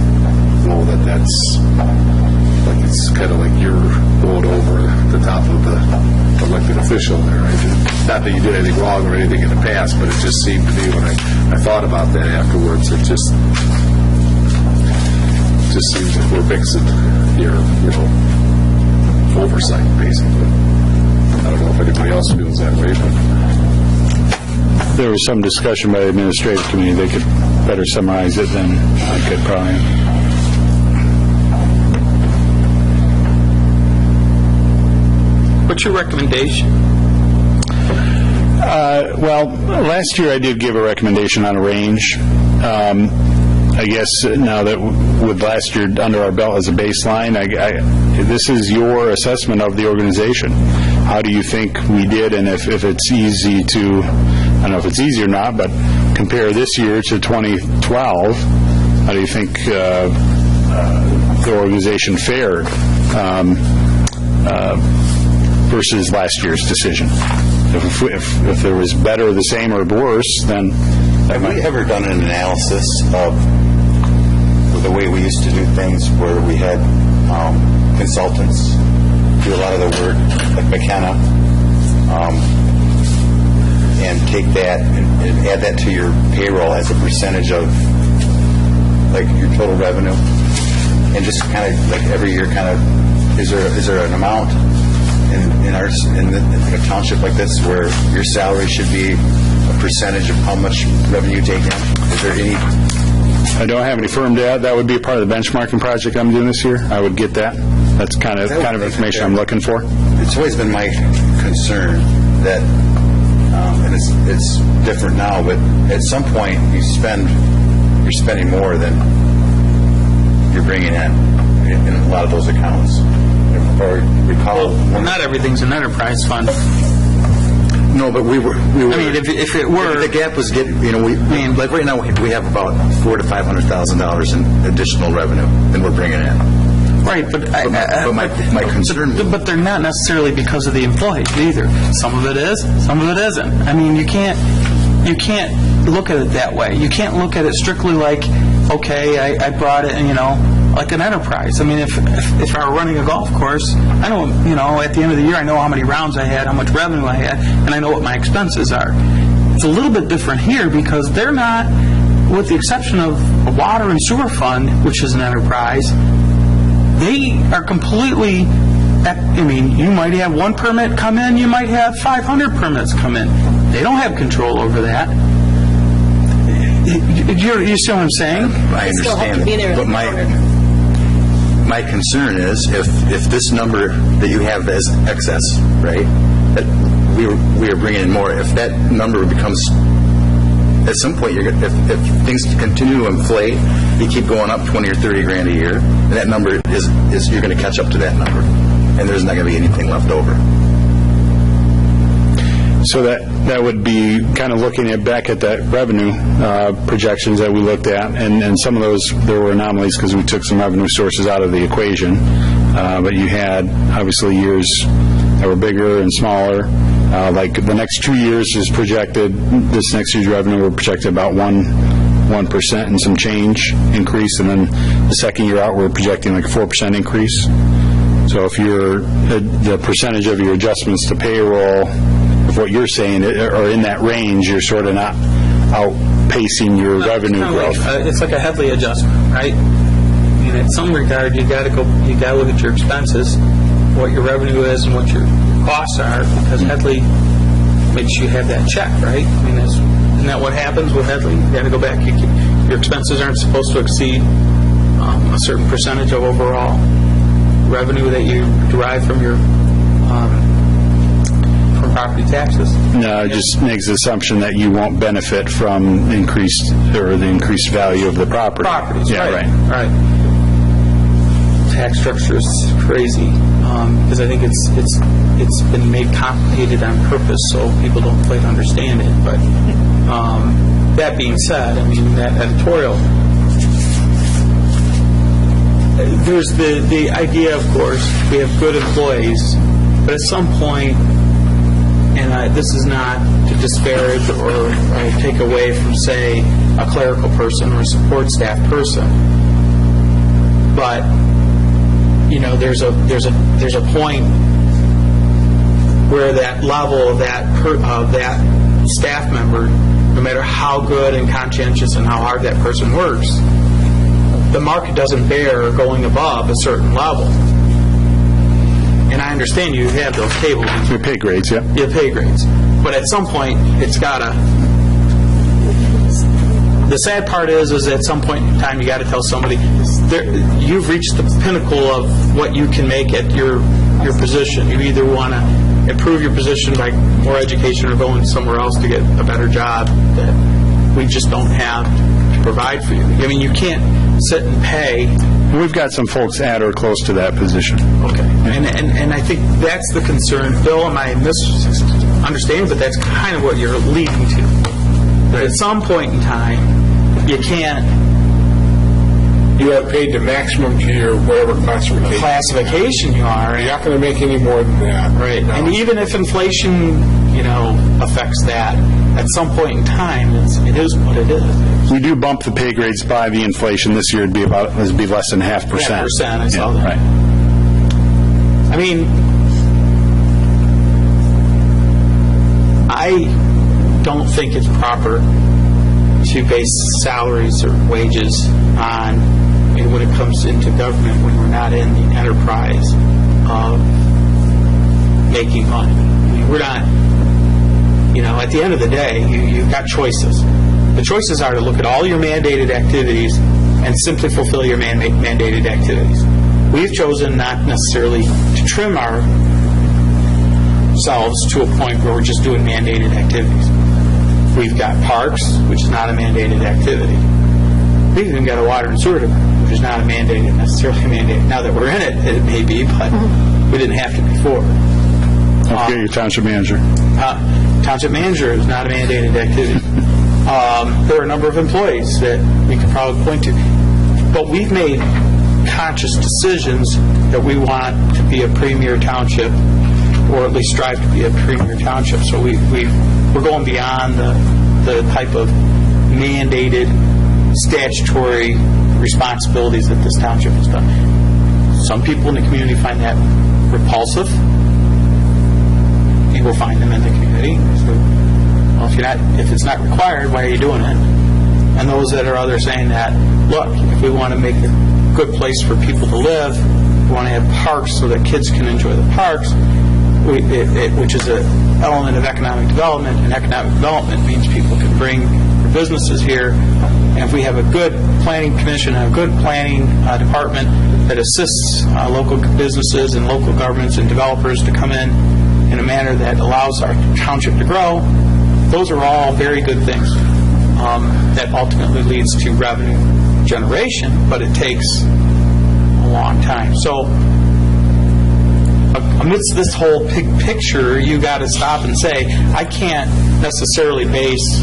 Speaker 9: know that's like it's kind of like you're going over the top of the elected official there. Not that you did anything wrong or anything in the past, but it just seemed to me when I thought about that afterwards, it just seems like we're mixing your, oversight, basically. I don't know if anybody else feels that way, but
Speaker 7: There was some discussion by the administrative committee. They could better summarize it than I could probably.
Speaker 3: what's your recommendation?
Speaker 7: Well, last year I did give a recommendation on a range. I guess now that with last year under our belt as a baseline, this is your assessment of the organization. How do you think we did, and if it's easy to, I don't know if it's easy or not, but compare this year to 2012, how do you think the organization fared versus last year's decision? If there was better, the same, or worse, then...
Speaker 1: Have we ever done an analysis of the way we used to do things where we had consultants do a lot of the work, like McKenna, and take that and add that to your payroll as a percentage of like your total revenue, and just kind of like every year kind of, is there an amount in a township like this where your salary should be a percentage of how much revenue you take in? Is there any?
Speaker 7: I don't have any firm data. That would be a part of the benchmarking project I'm doing this year. I would get that. That's kind of information I'm looking for.
Speaker 1: It's always been my concern that, and it's different now, but at some point you're spending more than you're bringing in a lot of those accounts. Or recall,
Speaker 3: Well, not everything's an enterprise fund.
Speaker 1: No, but we were.
Speaker 3: I mean, if it were...
Speaker 1: The gap was getting, like right now, we have about $400,000 to $500,000 in additional revenue that we're bringing in.
Speaker 3: Right, but
Speaker 1: my concern...
Speaker 3: But they're not necessarily because of the employees either. Some of it is, some of it isn't. I mean, you can't look at it that way. You can't look at it strictly like, okay, I brought it, like an enterprise. I mean, if I were running a golf course, I know, at the end of the year, I know how many rounds I had, how much revenue I had, and I know what my expenses are. It's a little bit different here because they're not, with the exception of a water and sewer fund, which is an enterprise, they are completely, you might have one permit come in, you might have 500 permits come in. They don't have control over that. You see what I'm saying?
Speaker 1: I understand. But my concern is if this number that you have as excess, right, that we are bringing in more, if that number becomes, at some point, if things continue to inflate, you keep going up 20 or 30 grand a year, and that number is you're going to catch up to that number, and there's not going to be anything left over.
Speaker 7: So that would be kind of looking back at that revenue projections that we looked at, and some of those, there were anomalies because we took some revenue sources out of the equation. But you had, obviously, years that were bigger and smaller. Like the next 2 years is projected, this next year's revenue, we're projected about 1% and some change increase, and then the second year out, we're projecting like a 4% increase. So if the percentage of your adjustments to payroll, of what you're saying, are in that range, you're sort of not outpacing your revenue growth.
Speaker 3: It's like a Headley adjustment, right? I mean, in some regard, you got to look at your expenses, what your revenue is, and what your costs are, because Headley makes you have that check, right? I mean, isn't that what happens with Headley? You got to go back. Your expenses aren't supposed to exceed a certain percentage of overall revenue that you derive from your from property taxes.
Speaker 7: No, it just makes the assumption that you won't benefit from the increased value of the property.
Speaker 3: Properties,
Speaker 7: yeah,
Speaker 3: right. Tax structure is crazy because I think it's been made complicated on purpose so people don't quite understand it. But that being said, I mean, that editorial, there's the idea, of course, we have good employees, but at some point, and this is not to disparage or take away from, say, a clerical person or a support staff person, but there's a point where that level of that staff member, no matter how good and conscientious and how hard that person works, the market doesn't bear going above a certain level. And I understand you have those tables.
Speaker 7: Your pay grades, yeah.
Speaker 3: Your pay grades. But at some point, it's got to... The sad part is at some point in time, you got to tell somebody, you've reached the pinnacle of what you can make at your position. You either want to improve your position by more education or going somewhere else to get a better job that we just don't have to provide for you. I mean, you can't sit and pay.
Speaker 7: We've got some folks at or close to that position.
Speaker 3: Okay. And I think that's the concern. Bill, am I misunderstanding? But that's kind of what you're leading to. But at some point in time, you can't...
Speaker 8: You have paid the maximum to your whatever classification
Speaker 3: you are.
Speaker 8: You're not going to make any more than that.
Speaker 3: Right. No. And even if inflation, affects that, at some point in time, it is what it is.
Speaker 7: We do bump the pay grades by the inflation. This year it'd be less than 0.5%.
Speaker 3: 0.5%, I saw that.
Speaker 7: Right.
Speaker 3: I mean, I don't think it's proper to base salaries or wages on, when it comes into government, when we're not in the enterprise of making money. I mean, we're not, at the end of the day, you've got choices. The choices are to look at all your mandated activities and simply fulfill your mandated activities. We've chosen not necessarily to trim ourselves to a point where we're just doing mandated activities. We've got parks, which is not a mandated activity. We've even got a water and sewer department, which is not necessarily mandated. Now that we're in it, it may be, but we didn't have to before.
Speaker 7: Okay, your township manager.
Speaker 3: Township manager is not a mandated activity. There are a number of employees that we could probably point to. But we've made conscious decisions that we want to be a premier township, or at least strive to be a premier township. So we're going beyond the type of mandated statutory responsibilities that this township has done. Some people in the community find that repulsive. People find them in the community. So, well, if it's not required, why are you doing it? And those that are others saying that, look, if we want to make a good place for people to live, we want to have parks so that kids can enjoy the parks, which is an element of economic development, and economic development means people can bring their businesses here. And if we have a good planning commission and a good planning department that assists local businesses and local governments and developers to come in a manner that allows our township to grow, those are all very good things. That ultimately leads to revenue generation, but it takes a long time. So amidst this whole big picture, you got to stop and say, I can't necessarily base,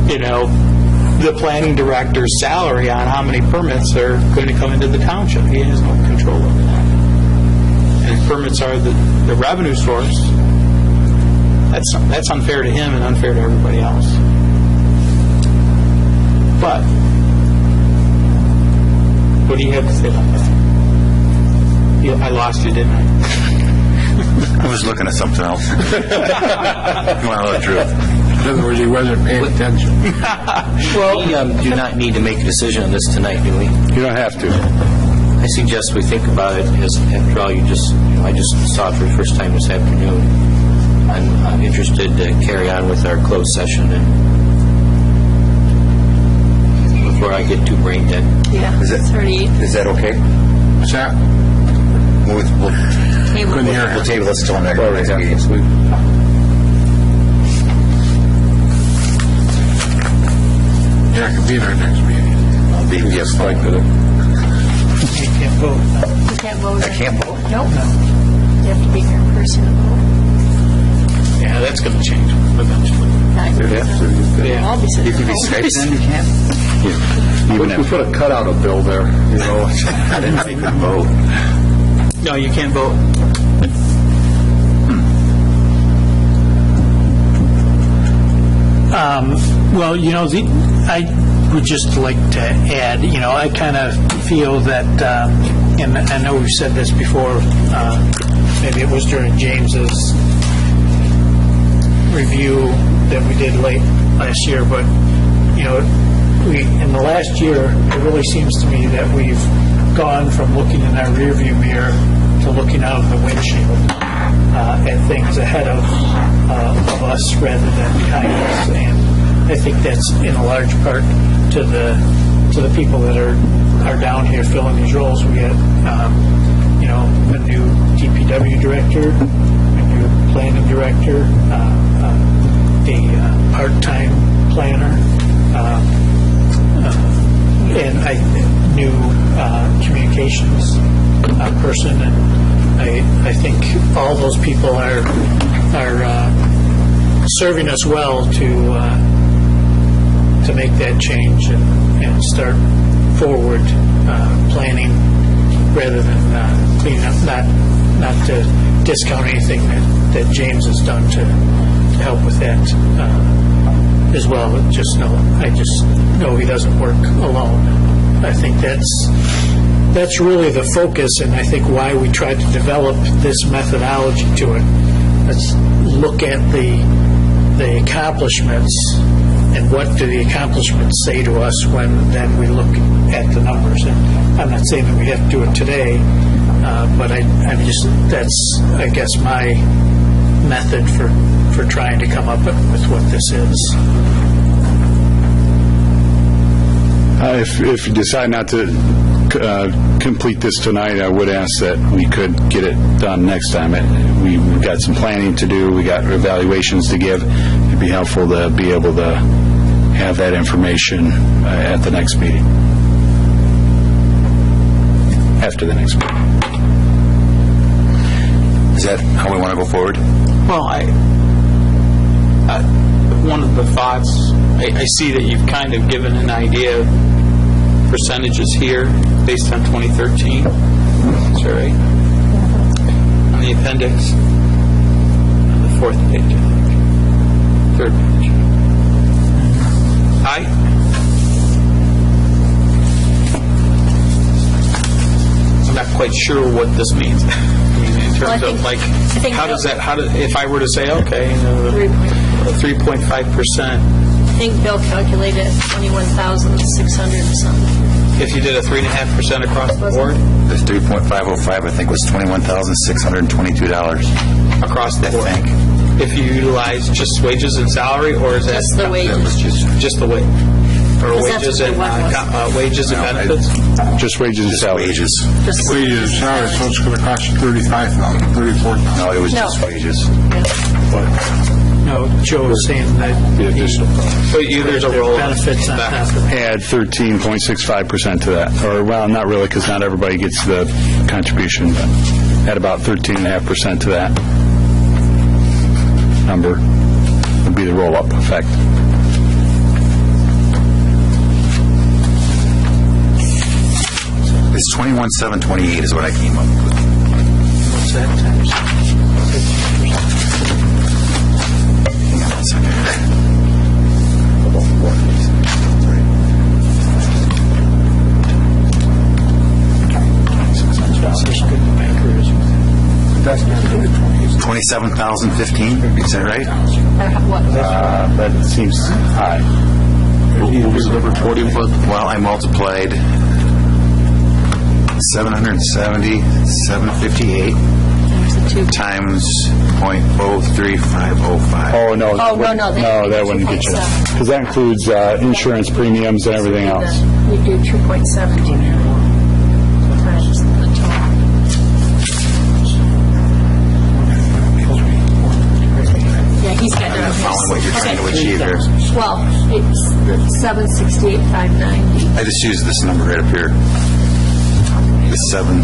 Speaker 3: the planning director's salary on how many permits are going to come into the township. He has no control over that. And if permits are the revenue source, that's unfair to him and unfair to everybody else. But what do you have to say about that? I lost you, didn't I?
Speaker 1: I was looking at something else. You want to know the truth?
Speaker 8: In other words, he wasn't paying attention.
Speaker 6: Well, we do not need to make a decision on this tonight, do we?
Speaker 7: You don't have to.
Speaker 6: I suggest we think about it as, after all, I just saw it for the first time this afternoon. I'm interested to carry on with our closed session and before I get too brain dead.
Speaker 10: Yeah,
Speaker 1: Is that okay?
Speaker 8: What's that?
Speaker 1: We'll
Speaker 8: Couldn't hear him.
Speaker 1: table this till next meeting.
Speaker 8: You're not going to be there next meeting.
Speaker 1: I'll be yes, like
Speaker 4: You can't vote.
Speaker 10: You can't vote.
Speaker 1: I can't vote.
Speaker 10: Nope. You have to be here in person to vote.
Speaker 3: Yeah, that's going to change eventually.
Speaker 10: Yeah. I'll be sitting.
Speaker 1: You can be Skyped in, you can't.
Speaker 7: Even
Speaker 9: We
Speaker 7: if
Speaker 9: put a cutout of Bill there,
Speaker 1: I didn't think you could vote.
Speaker 3: No, you can't vote.
Speaker 4: Well, I would just like to add, I kind of feel that, and I know we've said this before, maybe it was during James's review that we did late last year, but, in the last year, it really seems to me that we've gone from looking in our rearview mirror to looking out of the windshield at things ahead of us rather than behind us, and I think that's in a large part to the people that are down here filling these roles. We had a new DPW director, a new planning director, a part-time planner, and a new communications person, and I think all those people are serving us well to make that change and start forward planning rather than cleaning up. Not to discount anything that James has done to help with that as well. But I just know he doesn't work alone. I think that's really the focus, and I think why we tried to develop this methodology to it. Let's look at the accomplishments, and what do the accomplishments say to us when then we look at the numbers. And I'm not saying that we have to do it today, but that's, I guess, my method for trying to come up with what this is.
Speaker 7: If you decide not to complete this tonight, I would ask that we could get it done next time. We've got some planning to do. We got evaluations to give. It'd be helpful to be able to have that information at the next meeting. After the next meeting.
Speaker 1: Is that how we want to go forward?
Speaker 3: Well, One of the thoughts, I see that you've kind of given an idea of percentages here based on 2013. Is that right? On the appendix, on the fourth page, I think. Third page. I'm not quite sure what this means. I mean, in terms of like, how does that, if I were to say, okay, 3.5%.
Speaker 10: I think Bill calculated at 21,600 or something.
Speaker 3: If you did a 3.5% across the board?
Speaker 1: The 3.505, I think, was $21,622.
Speaker 3: Across the board?
Speaker 1: I think.
Speaker 3: If you utilize just wages and salary, or is that?
Speaker 10: Just the wages.
Speaker 1: That was
Speaker 3: Just the wage? Or
Speaker 10: Because
Speaker 3: wages
Speaker 10: that's
Speaker 3: and,
Speaker 10: what the one was.
Speaker 3: wages and benefits?
Speaker 7: Just wages and
Speaker 1: Just
Speaker 7: salaries.
Speaker 1: wages.
Speaker 10: Just
Speaker 8: Wages and salary, so it's going to cost you $35,000, $34,000.
Speaker 1: No, it was
Speaker 10: No.
Speaker 1: just wages.
Speaker 4: No, Joe was saying that
Speaker 3: So there's a roll.
Speaker 4: benefits on top of that.
Speaker 7: Add 13.65% to that, or, well, not really, because not everybody gets the contribution, but add about 13.5% to that number would be the roll-up effect.
Speaker 1: It's 21,728 is what I came up with.
Speaker 4: What's that times?
Speaker 1: Hang on a second. $27,015, is that right?
Speaker 7: That seems high.
Speaker 9: What was the number, 21?
Speaker 1: Well, I multiplied 770, 758 times .03505.
Speaker 7: Oh, no.
Speaker 10: Oh, no,
Speaker 7: No, that wouldn't get you.
Speaker 10: 2.7.
Speaker 7: Because that includes insurance premiums and everything else.
Speaker 10: You do 2.7 times the total. Yeah, he's got
Speaker 1: I'm not following what you're trying to achieve here.
Speaker 10: Well, it's 768,590.
Speaker 1: I just used this number right up here. The 7.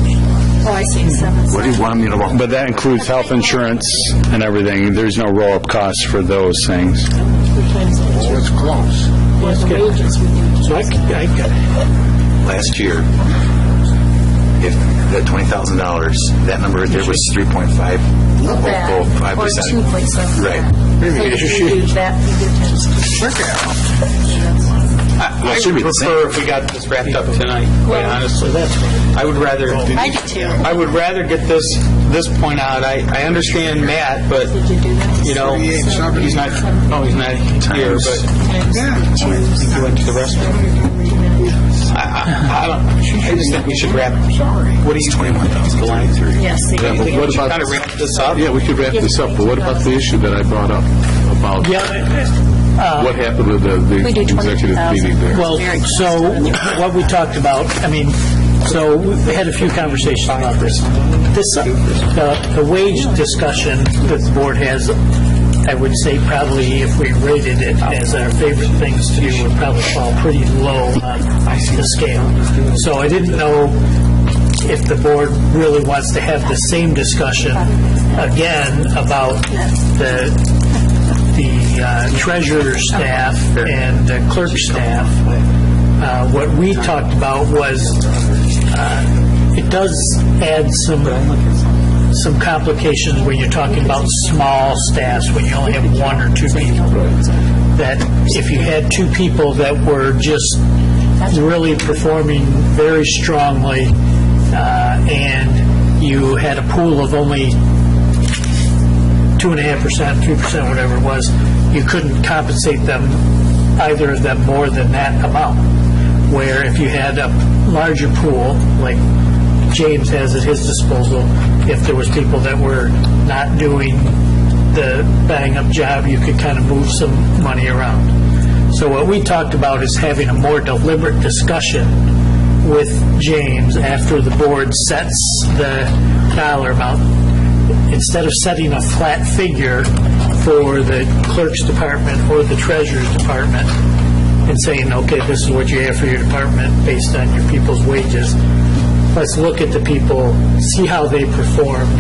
Speaker 10: Oh, I see, 7.
Speaker 1: What do you want me to walk?
Speaker 7: But that includes health insurance and everything. There's no roll-up costs for those things.
Speaker 8: It's close.
Speaker 10: Wages we do.
Speaker 4: So I got
Speaker 1: Last year, if that $20,000, that number right there was 3.5.
Speaker 10: Or 2.7.
Speaker 1: Right.
Speaker 10: So if you do that, you do times
Speaker 3: I
Speaker 1: should be
Speaker 3: would
Speaker 1: the same.
Speaker 3: prefer if we got this wrapped up tonight, quite honestly. I would rather...
Speaker 10: I do too.
Speaker 3: I would rather get this point out. I understand Matt, but,
Speaker 10: Did you do that?
Speaker 3: you know, he's not here, but he went to the restroom. I just think we should wrap... What do you think?
Speaker 10: Yes. they do.
Speaker 3: We
Speaker 9: What
Speaker 3: should
Speaker 9: about-
Speaker 3: kind of wrap this up.
Speaker 9: Yeah, we could wrap this up, but what about the issue that I brought up about what happened with the
Speaker 10: We do
Speaker 9: executive
Speaker 10: 20,000.
Speaker 9: meeting there?
Speaker 4: Well, so what we talked about, so we had a few conversations about this. The wage discussion that the board has, I would say probably if we rated it as our favorite things to do, would probably fall pretty low on the scale. So I didn't know if the board really wants to have the same discussion again about the treasurer's staff and the clerk staff. What we talked about was it does add some complications when you're talking about small staffs, when you only have one or two people. That if you had two people that were just really performing very strongly and you had a pool of only 2.5%, 3%, whatever it was, you couldn't compensate them, either of them, more than that amount. Where if you had a larger pool, like James has at his disposal, if there was people that were not doing the bang-up job, you could kind of move some money around. So what we talked about is having a more deliberate discussion with James after the board sets the dollar amount. Instead of setting a flat figure for the clerk's department or the treasurer's department and saying, okay, this is what you have for your department based on your people's wages, let's look at the people, see how they performed,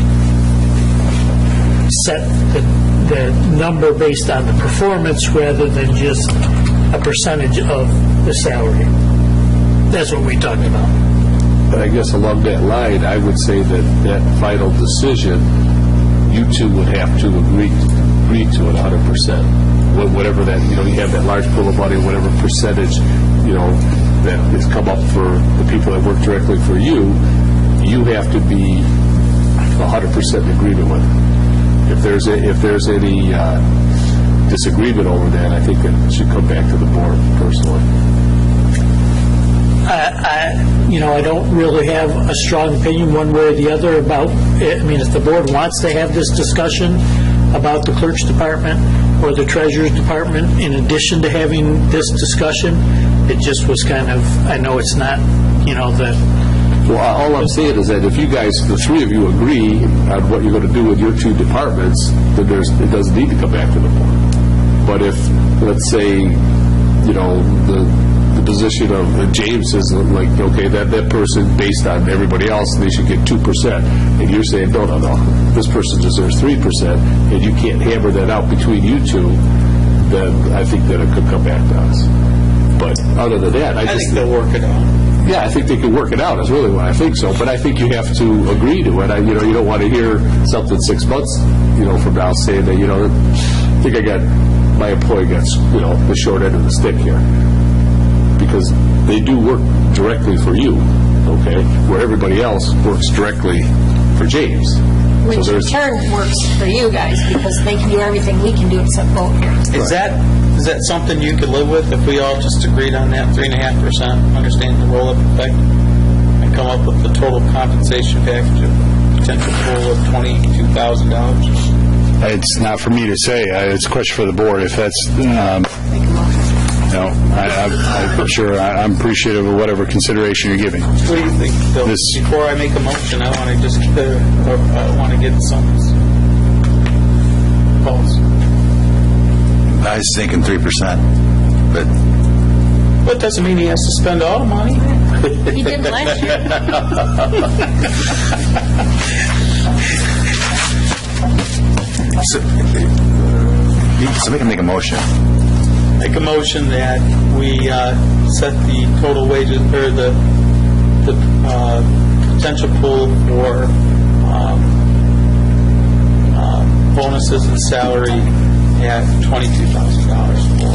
Speaker 4: set the the number based on the performance rather than just a percentage of the salary. That's what we talked about.
Speaker 9: But I guess along that line, I would say that that final decision, you two would have to agree to it 100%. Whatever that, you have that large pool of money, whatever percentage, that has come up for the people that work directly for you, you have to be 100% in agreement with it. If there's any disagreement over that, I think it should come back to the board personally.
Speaker 4: I don't really have a strong opinion one way or the other about, if the board wants to have this discussion about the clerk's department or the treasurer's department in addition to having this discussion, it just was kind of, I know it's not,
Speaker 9: Well, all I'm saying is that if you guys, the three of you, agree on what you're going to do with your two departments, then it doesn't need to come back to the board. But if, let's say, the position of James is like, okay, that person, based on everybody else, they should get 2%. And you're saying, no, this person deserves 3%, and you can't hammer that out between you two, then I think that it could come back to us. But other than that, I
Speaker 3: think they'll work it out.
Speaker 9: Yeah, I think they can work it out, is really what I think so. But I think you have to agree to it. You don't want to hear something 6 months, from now saying that, I think my employee gets, the short end of the stick here. Because they do work directly for you, okay, where everybody else works directly for James.
Speaker 10: Which in turn works for you guys, because they can do everything we can do except vote here.
Speaker 3: Is that something you could live with if we all just agreed on that 3.5%, understanding the roll-up effect, and come up with the total compensation package of potential pool of $22,000?
Speaker 7: It's not for me to say. It's a question for the board. If that's, I'm sure I'm appreciative of whatever consideration you're giving.
Speaker 3: What do you think, Bill? Before I make a motion, I want to just get someone's thoughts.
Speaker 1: I was thinking 3%, but...
Speaker 3: Well, it doesn't mean he has to spend all the money.
Speaker 10: He didn't last year.
Speaker 1: Somebody can make a motion.
Speaker 3: Make a motion that we set the total wages, or the potential pool for bonuses and salary at $22,000 for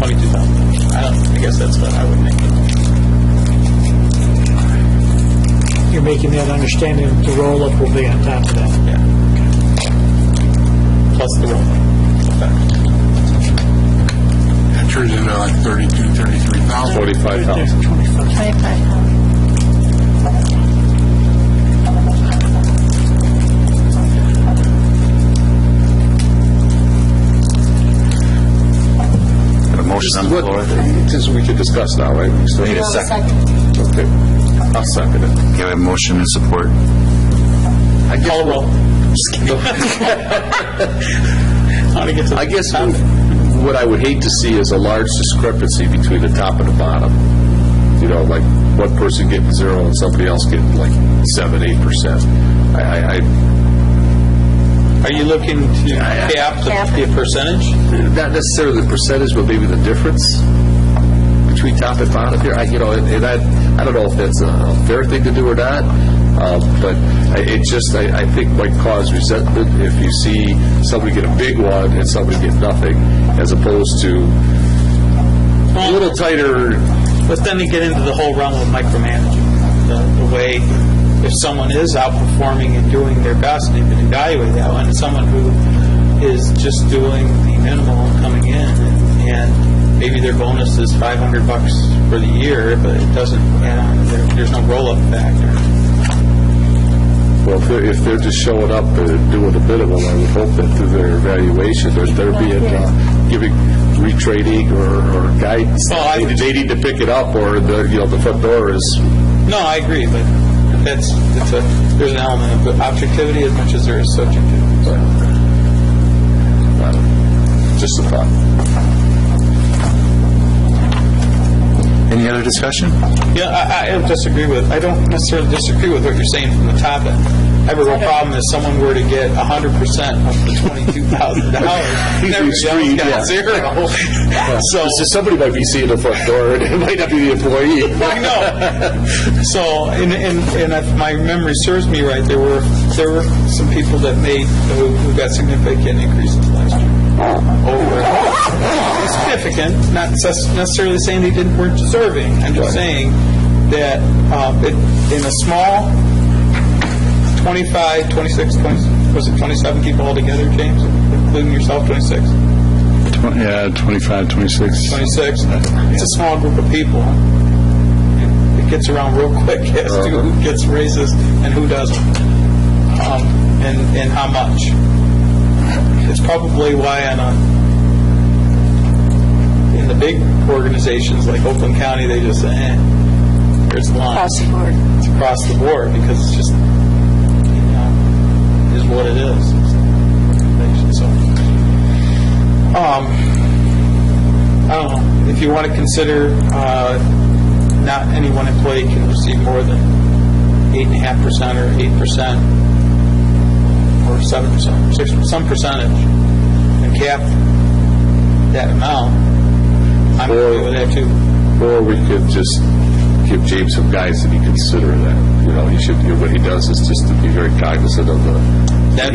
Speaker 3: $22,000. I guess that's what I would make.
Speaker 4: You're making that understanding that the roll-up will be on top of that.
Speaker 3: Yeah. Plus the roll-up. Okay.
Speaker 8: That turns into like 33,000.
Speaker 9: 45,000.
Speaker 10: 25,000.
Speaker 1: Motion on the floor.
Speaker 9: This we can discuss now, right? We still
Speaker 1: Need a second.
Speaker 9: Okay. I'll second it.
Speaker 1: Okay, we have a motion and support.
Speaker 3: Call a roll.
Speaker 9: I guess what I would hate to see is a large discrepancy between the top and the bottom. Like one person getting 0 and somebody else getting like 7-8%.
Speaker 3: Are you looking to cap the percentage?
Speaker 9: Not necessarily the percentage, but maybe the difference between top and bottom here. I don't know if that's a fair thing to do or not, but I think might cause resentment if you see somebody get a big one and somebody get nothing, as opposed to a little tighter.
Speaker 3: But then you get into the whole realm of micromanaging. The way, if someone is outperforming and doing their best, you can evaluate that one. And someone who is just doing the minimal and coming in, and maybe their bonus is $500 for the year, but it doesn't add on. There's no roll-up factor.
Speaker 9: Well, if they're just showing up and doing a minimum, I would hope that through their evaluation, they're being giving retraining or guidance.
Speaker 3: Well,
Speaker 9: they need to pick it up, or the front door is.
Speaker 3: No, I agree, but there's an element of objectivity as much as there is subjectivity. So.
Speaker 9: Just a thought.
Speaker 1: Any other discussion?
Speaker 3: Yeah, I don't necessarily disagree with what you're saying from the top end. I have a real problem if someone were to get 100% of the $22,000. Everybody else got zero. So
Speaker 9: Somebody might be seeing the front door, and it might not be the employee.
Speaker 3: I know. So, and if my memory serves me right, there were some people that who got significant increases last year. Significant, not necessarily saying they weren't deserving. I'm just saying that in a small 25, 26, 20, was it 27 people altogether, James, including yourself, 26?
Speaker 7: Yeah, 25, 26.
Speaker 3: 26. It's a small group of people. It gets around real quick as to who gets raises and who doesn't, and how much. It's probably why in the big organizations like Oakland County, they just say, here's the line.
Speaker 10: Across the board.
Speaker 3: It's across the board because it's just, is what it is. So, I don't know. If you want to consider not any one employee can receive more than 8.5% or 8%. Or 7%, 6%, some percentage, and cap that amount, I'm okay with that too.
Speaker 9: Or we could just give James some guidance that he consider that. He should. What he does is just to be very cognizant of the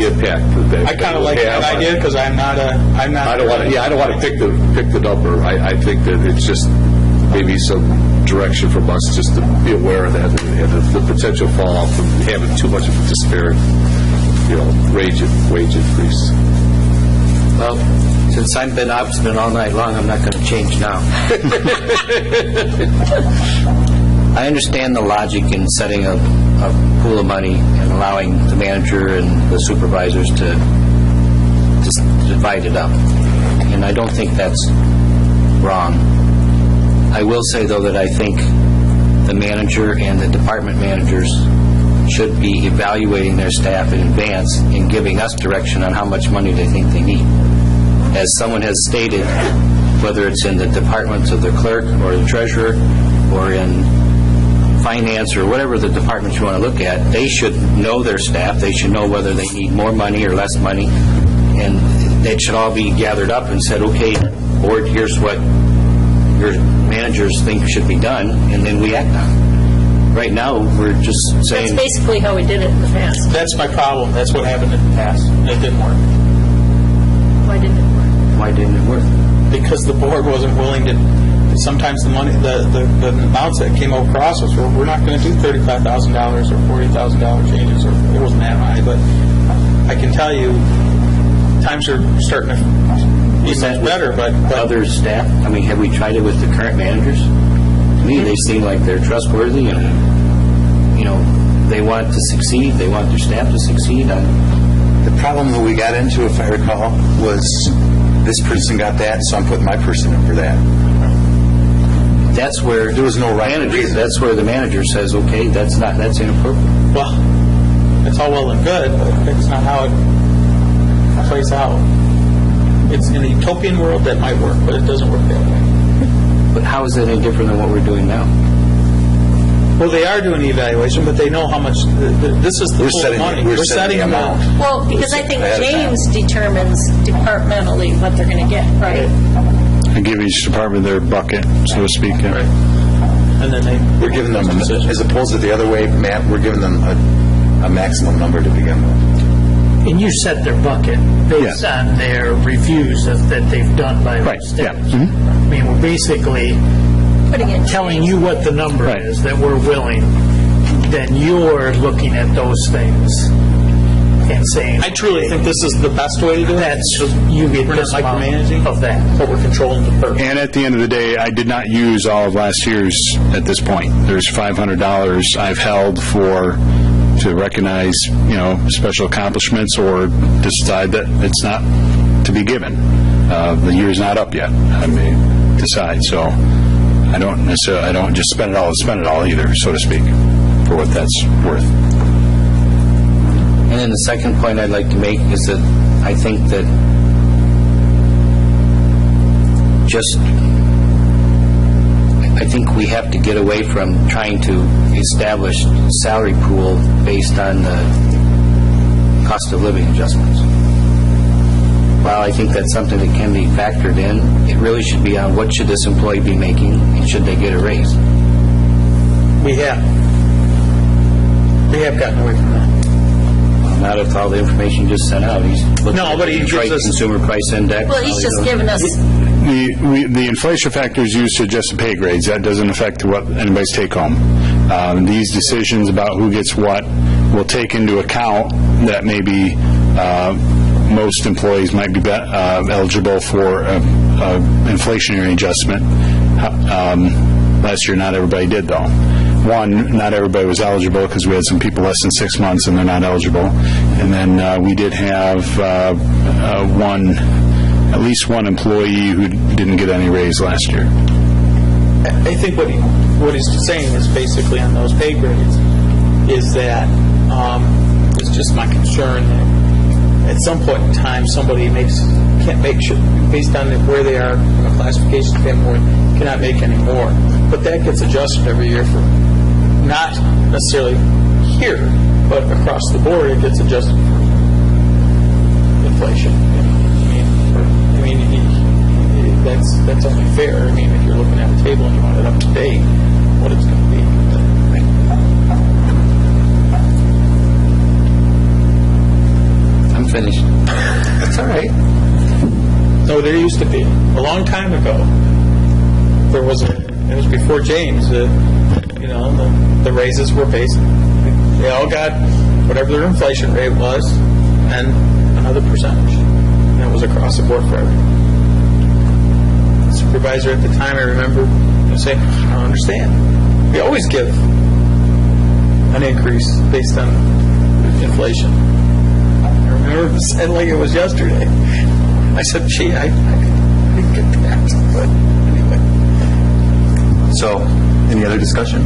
Speaker 9: impact that.
Speaker 3: I kind of like that idea because I'm not.
Speaker 9: I don't want to. Yeah, I don't want to pick the number. I think that it's just maybe some direction from us just to be aware of that and the potential fallout from having too much of a disparate. Wage increase.
Speaker 6: Well, since I've been obstinate all night long, I'm not going to change now. I understand the logic in setting up a pool of money and allowing the manager and the supervisors to just divide it up. And I don't think that's wrong. I will say, though, that I think the manager and the department managers should be evaluating their staff in advance and giving us direction on how much money they think they need. As someone has stated, whether it's in the departments of the clerk or the treasurer or in finance or whatever the departments you want to look at, they should know their staff. They should know whether they need more money or less money. And it should all be gathered up and said, okay, board, here's what your managers think should be done, and then we act on it. Right now, we're just saying...
Speaker 10: That's basically how we did it in the past.
Speaker 3: That's my problem. That's what happened in the past. It didn't work.
Speaker 10: Why didn't it work?
Speaker 6: Why didn't it work?
Speaker 3: Because the board wasn't willing to... Sometimes the money, the amounts that came across us were, we're not going to do $35,000 or $40,000 changes, or it wasn't that high, but I can tell you, times are starting to be much better, but...
Speaker 6: Other staff? I mean, have we tried it with the current managers? To me, they seem like they're trustworthy and, they want to succeed. They want their staff to succeed.
Speaker 1: The problem that we got into, if I recall, was this person got that, so I'm putting my person in for that.
Speaker 6: That's where
Speaker 1: there was no right reason.
Speaker 6: That's where the manager says, okay, that's inappropriate.
Speaker 3: Well, it's all well and good, but that's not how it plays out. It's in a utopian world that might work, but it doesn't work that way.
Speaker 6: But how is that any different than what we're doing now?
Speaker 3: Well, they are doing the evaluation, but they know how much. This is the pool of money. We're setting the amount.
Speaker 10: Well, because I think James determines departmentally what they're going to get, right?
Speaker 7: And give each department their bucket, so to speak. Yeah.
Speaker 3: Right. And then
Speaker 1: we're giving them, as opposed to the other way, Matt, we're giving them a maximum number to begin with.
Speaker 4: And you set their bucket based on their reviews that they've done by
Speaker 7: right.
Speaker 4: staff.
Speaker 7: Yeah. Mm-hmm.
Speaker 4: I mean, we're basically telling you what the number is that we're willing. Then you're looking at those things and saying,
Speaker 3: I truly think this is the best way to do it.
Speaker 4: That's you get
Speaker 3: we're
Speaker 4: this
Speaker 3: not micromanaging
Speaker 4: amount of that,
Speaker 3: but we're controlling the person.
Speaker 7: And at the end of the day, I did not use all of last year's at this point. There's $500 I've held to recognize, special accomplishments or decide that it's not to be given. The year's not up yet. I may decide. So I don't just spend it all to spend it all either, so to speak, for what that's worth.
Speaker 6: And then the second point I'd like to make is that I think that I think we have to get away from trying to establish salary pool based on the cost of living adjustments. While I think that's something that can be factored in, it really should be on what should this employee be making and should they get a raise.
Speaker 3: We have gotten away from that.
Speaker 6: Not if all the information just sent out. He's looking
Speaker 3: No,
Speaker 6: at
Speaker 3: but
Speaker 6: the
Speaker 3: he gives
Speaker 6: Detroit
Speaker 3: us-
Speaker 6: Consumer Price Index.
Speaker 10: Well, he's just given us,
Speaker 7: The inflation factor is used to adjust the pay grades. That doesn't affect what anybody's take home. These decisions about who gets what will take into account that maybe most employees might be eligible for inflationary adjustment. Last year, not everybody did, though. One, not everybody was eligible because we had some people less than 6 months and they're not eligible. And then we did have at least one employee who didn't get any raise last year.
Speaker 3: I think what he's saying is basically on those pay grades is that it's just my concern that at some point in time somebody can't make sure based on where they are from a classification standpoint cannot make any more. But that gets adjusted every year for not necessarily here, but across the board it gets adjusted for inflation. I mean, that's only fair. I mean, if you're looking at a table and you want it up to date, what it's going to be.
Speaker 6: I'm finished.
Speaker 1: That's all right.
Speaker 3: So there used to be, a long time ago, it was before James, the raises were based, they all got whatever their inflation rate was and another percentage. And it was across the board for everyone. The supervisor at the time, I remember, saying, I don't understand. We always give an increase based on inflation. I remember said like it was yesterday. I said, gee, I didn't get that. But anyway.
Speaker 1: So, any other discussion?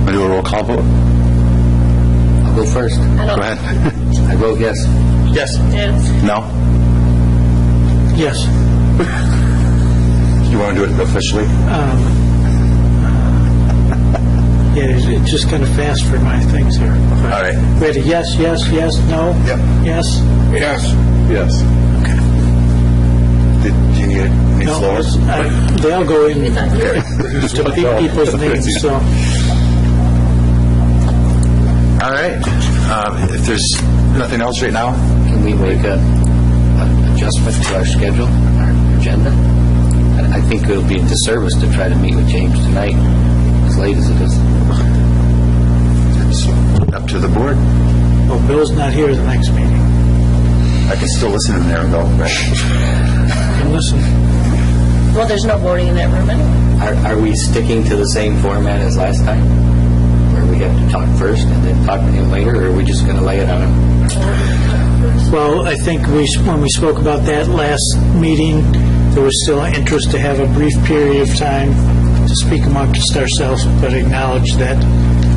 Speaker 1: Want to do a roll call vote?
Speaker 6: I'll go first.
Speaker 1: Go ahead.
Speaker 6: I vote yes.
Speaker 3: Yes.
Speaker 1: No?
Speaker 4: Yes.
Speaker 1: You want to do it officially?
Speaker 4: Yeah, it's just kind of fast for my things here.
Speaker 1: All right.
Speaker 4: Ready? Yes, yes, yes, no?
Speaker 1: Yep.
Speaker 4: Yes?
Speaker 8: Yes.
Speaker 9: Yes.
Speaker 1: Do you need any
Speaker 4: No,
Speaker 1: slower?
Speaker 4: they all go in to people's names, so.
Speaker 1: All right. If there's nothing else right now,
Speaker 6: Can we make an adjustment to our schedule, our agenda? I think it would be a disservice to try to meet with James tonight, as late as it is.
Speaker 1: it's up to the board.
Speaker 4: Well, Bill's not here the next meeting.
Speaker 1: I can still listen in there and go, right?
Speaker 4: And listen,
Speaker 10: well, there's no voting in that room anyway.
Speaker 6: Are we sticking to the same format as last time? Where we have to talk first and then talk to him later, or are we just going to lay it on him?
Speaker 4: well, I think when we spoke about that last meeting, there was still interest to have a brief period of time to speak amongst ourselves, but acknowledge that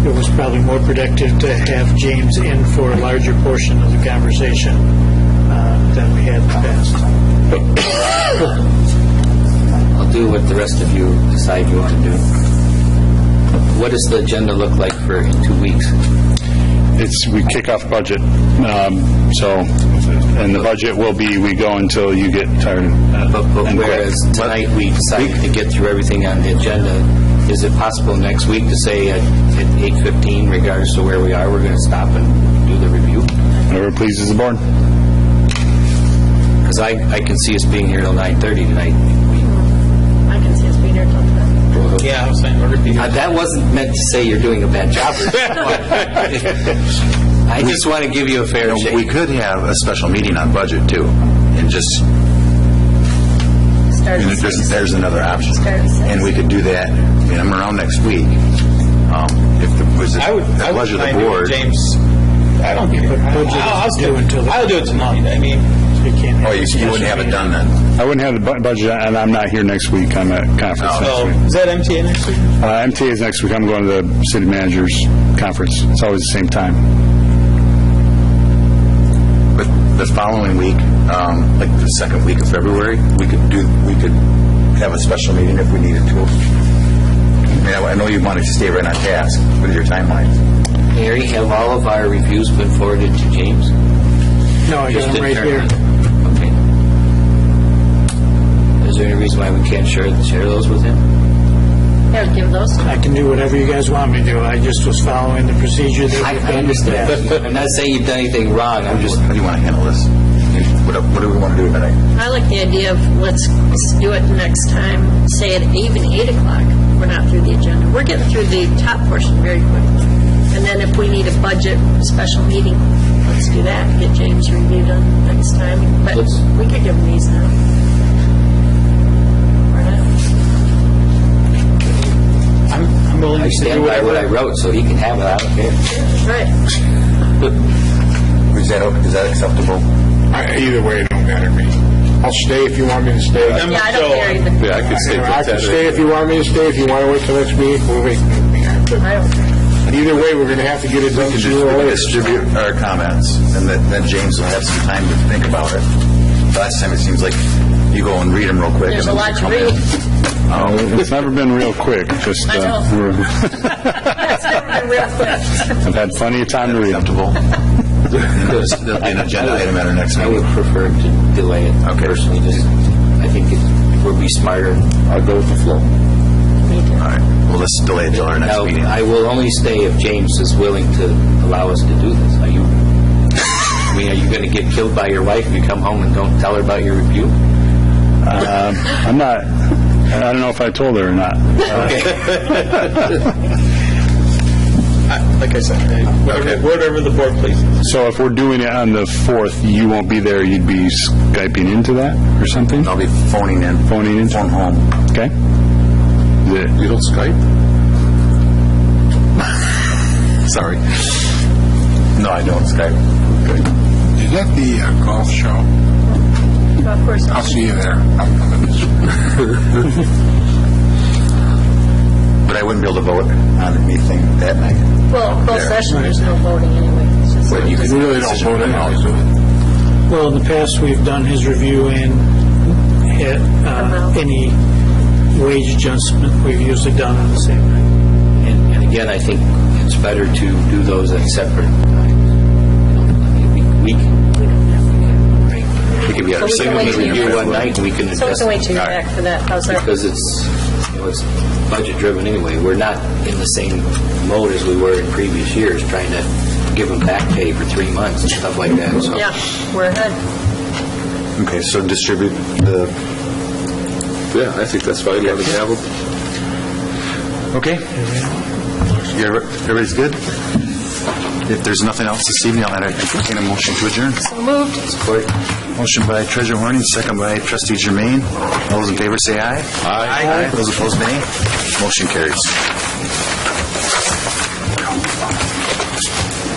Speaker 4: it was probably more productive to have James in for a larger portion of the conversation than we had in the past.
Speaker 6: I'll do what the rest of you decide you want to do. What does the agenda look like for in 2 weeks?
Speaker 7: We kick off budget, and the budget will be, we go until you get tired.
Speaker 6: But
Speaker 7: and quit.
Speaker 6: whereas tonight we decided to get through everything on the agenda, is it possible next week to say at 8:15, regardless of where we are, we're going to stop and do the review?
Speaker 7: Whatever pleases the board.
Speaker 6: Because I can see us being here till 9:30 tonight.
Speaker 10: I can see us being here till 10.
Speaker 3: Yeah, I was saying, we're going to be here.
Speaker 6: That wasn't meant to say you're doing a bad job. I just want to give you a fair shake.
Speaker 1: We could have a special meeting on budget, too, and just,
Speaker 10: Start at 6.
Speaker 1: there's another option.
Speaker 10: Start at 6.
Speaker 1: And we could do that, I'm around next week. If it was the
Speaker 3: I would
Speaker 1: pleasure of the
Speaker 3: mind doing
Speaker 1: board.
Speaker 3: James, I don't care. I'll do it tonight. I mean,
Speaker 4: We can't have
Speaker 1: Oh, you wouldn't have it done then?
Speaker 7: I wouldn't have the budget, and I'm not here next week. I'm at conference next week.
Speaker 3: is that MTA next week?
Speaker 7: MTA is next week. I'm going to the city manager's conference. It's always the same time.
Speaker 1: But the following week, like the second week of February, we could have a special meeting if we needed to. I mean, I know you wanted to stay right on task. What are your timelines?
Speaker 6: Mary, have all of our reviews been forwarded to James?
Speaker 4: No, I got them right here.
Speaker 6: Okay. Is there any reason why we can't share those with him?
Speaker 10: Yeah, give those to
Speaker 4: I can do whatever you guys want me to do. I just was following the procedure that
Speaker 6: I
Speaker 4: we've done.
Speaker 6: understand. I'm not saying you've done anything wrong, I'm just...
Speaker 1: How do you want to handle this? What do we want to do tonight?
Speaker 10: I like the idea of let's do it next time, say at even 8 o'clock. We're not through the agenda. We're getting through the top portion very quickly. And then if we need a budget special meeting, let's do that, get James reviewed on next time. But we could give him these now. Or not.
Speaker 3: I'm willing
Speaker 6: I
Speaker 3: to do
Speaker 6: stand by what I wrote, so he can have it, I don't care.
Speaker 10: Right.
Speaker 1: Is that acceptable?
Speaker 8: Either way, it don't matter to me. I'll stay if you want me to stay.
Speaker 10: Yeah, I don't care even.
Speaker 9: Yeah, I could stay for
Speaker 8: I can
Speaker 9: 10
Speaker 8: stay if you want me to stay. If you want to wait till next week, we'll wait.
Speaker 10: I don't care.
Speaker 8: Either way, we're going to have to get it done sooner or later.
Speaker 1: Distribute our comments, and then James will have some time to think about it. Last time it seems like you go and read them real quick.
Speaker 10: There's a
Speaker 1: and
Speaker 10: lot
Speaker 1: then
Speaker 10: to
Speaker 1: you come
Speaker 10: read.
Speaker 1: in.
Speaker 7: It's never been real quick, just,
Speaker 10: I know. It's never been real quick.
Speaker 7: I've had plenty of time to read.
Speaker 1: Acceptable. There'll be an agenda item at our next
Speaker 6: I would
Speaker 1: meeting.
Speaker 6: prefer to delay it personally, just, I think it would be smarter.
Speaker 9: I'll go with the flow.
Speaker 1: All right, well, let's delay it till our next
Speaker 6: Now,
Speaker 1: meeting.
Speaker 6: I will only stay if James is willing to allow us to do this. Are you going to get killed by your wife if you come home and don't tell her about your review?
Speaker 7: I'm not, I don't know if I told her or not.
Speaker 3: Like I said, whatever the board pleases.
Speaker 7: So if we're doing it on the 4th, you won't be there, you'd be Skyping into that or something?
Speaker 1: I'll be phoning in.
Speaker 7: Phoning in?
Speaker 1: Phone home.
Speaker 7: Okay.
Speaker 9: You don't Skype?
Speaker 1: Sorry. No, I don't Skype. Okay.
Speaker 8: Is that the golf show?
Speaker 10: Of course.
Speaker 8: I'll see you there. I'm coming this week.
Speaker 1: But I wouldn't be able to vote on anything that night.
Speaker 10: Well, closed session, there's no voting anyway. It's just
Speaker 1: But you can
Speaker 8: You really don't vote anyhow, do it?
Speaker 4: Well, in the past, we've done his review and hit any wage adjustment, we've usually done on the same night.
Speaker 6: And again, I think it's better to do those at separate times. We can be
Speaker 10: So we can
Speaker 6: single
Speaker 10: wait till
Speaker 6: review
Speaker 10: you're
Speaker 6: one night, and we can
Speaker 10: So we
Speaker 6: adjust.
Speaker 10: can wait till you're back for that. How's that?
Speaker 6: Because it's budget-driven anyway. We're not in the same mode as we were in previous years, trying to give them back pay for 3 months and stuff like that. So
Speaker 10: Yeah, we're ahead.
Speaker 1: Okay, so distribute the...
Speaker 9: Yeah, I think that's fine. Let them have them.
Speaker 1: Okay. Everybody's good? If there's nothing else this evening, I'll entertain a motion to adjourn.
Speaker 10: So moved.
Speaker 6: support.
Speaker 1: Motion by Treasurer Horning, second by Trustee Germain. All those in favor say aye. Aye. Those opposed, nay. Motion carries.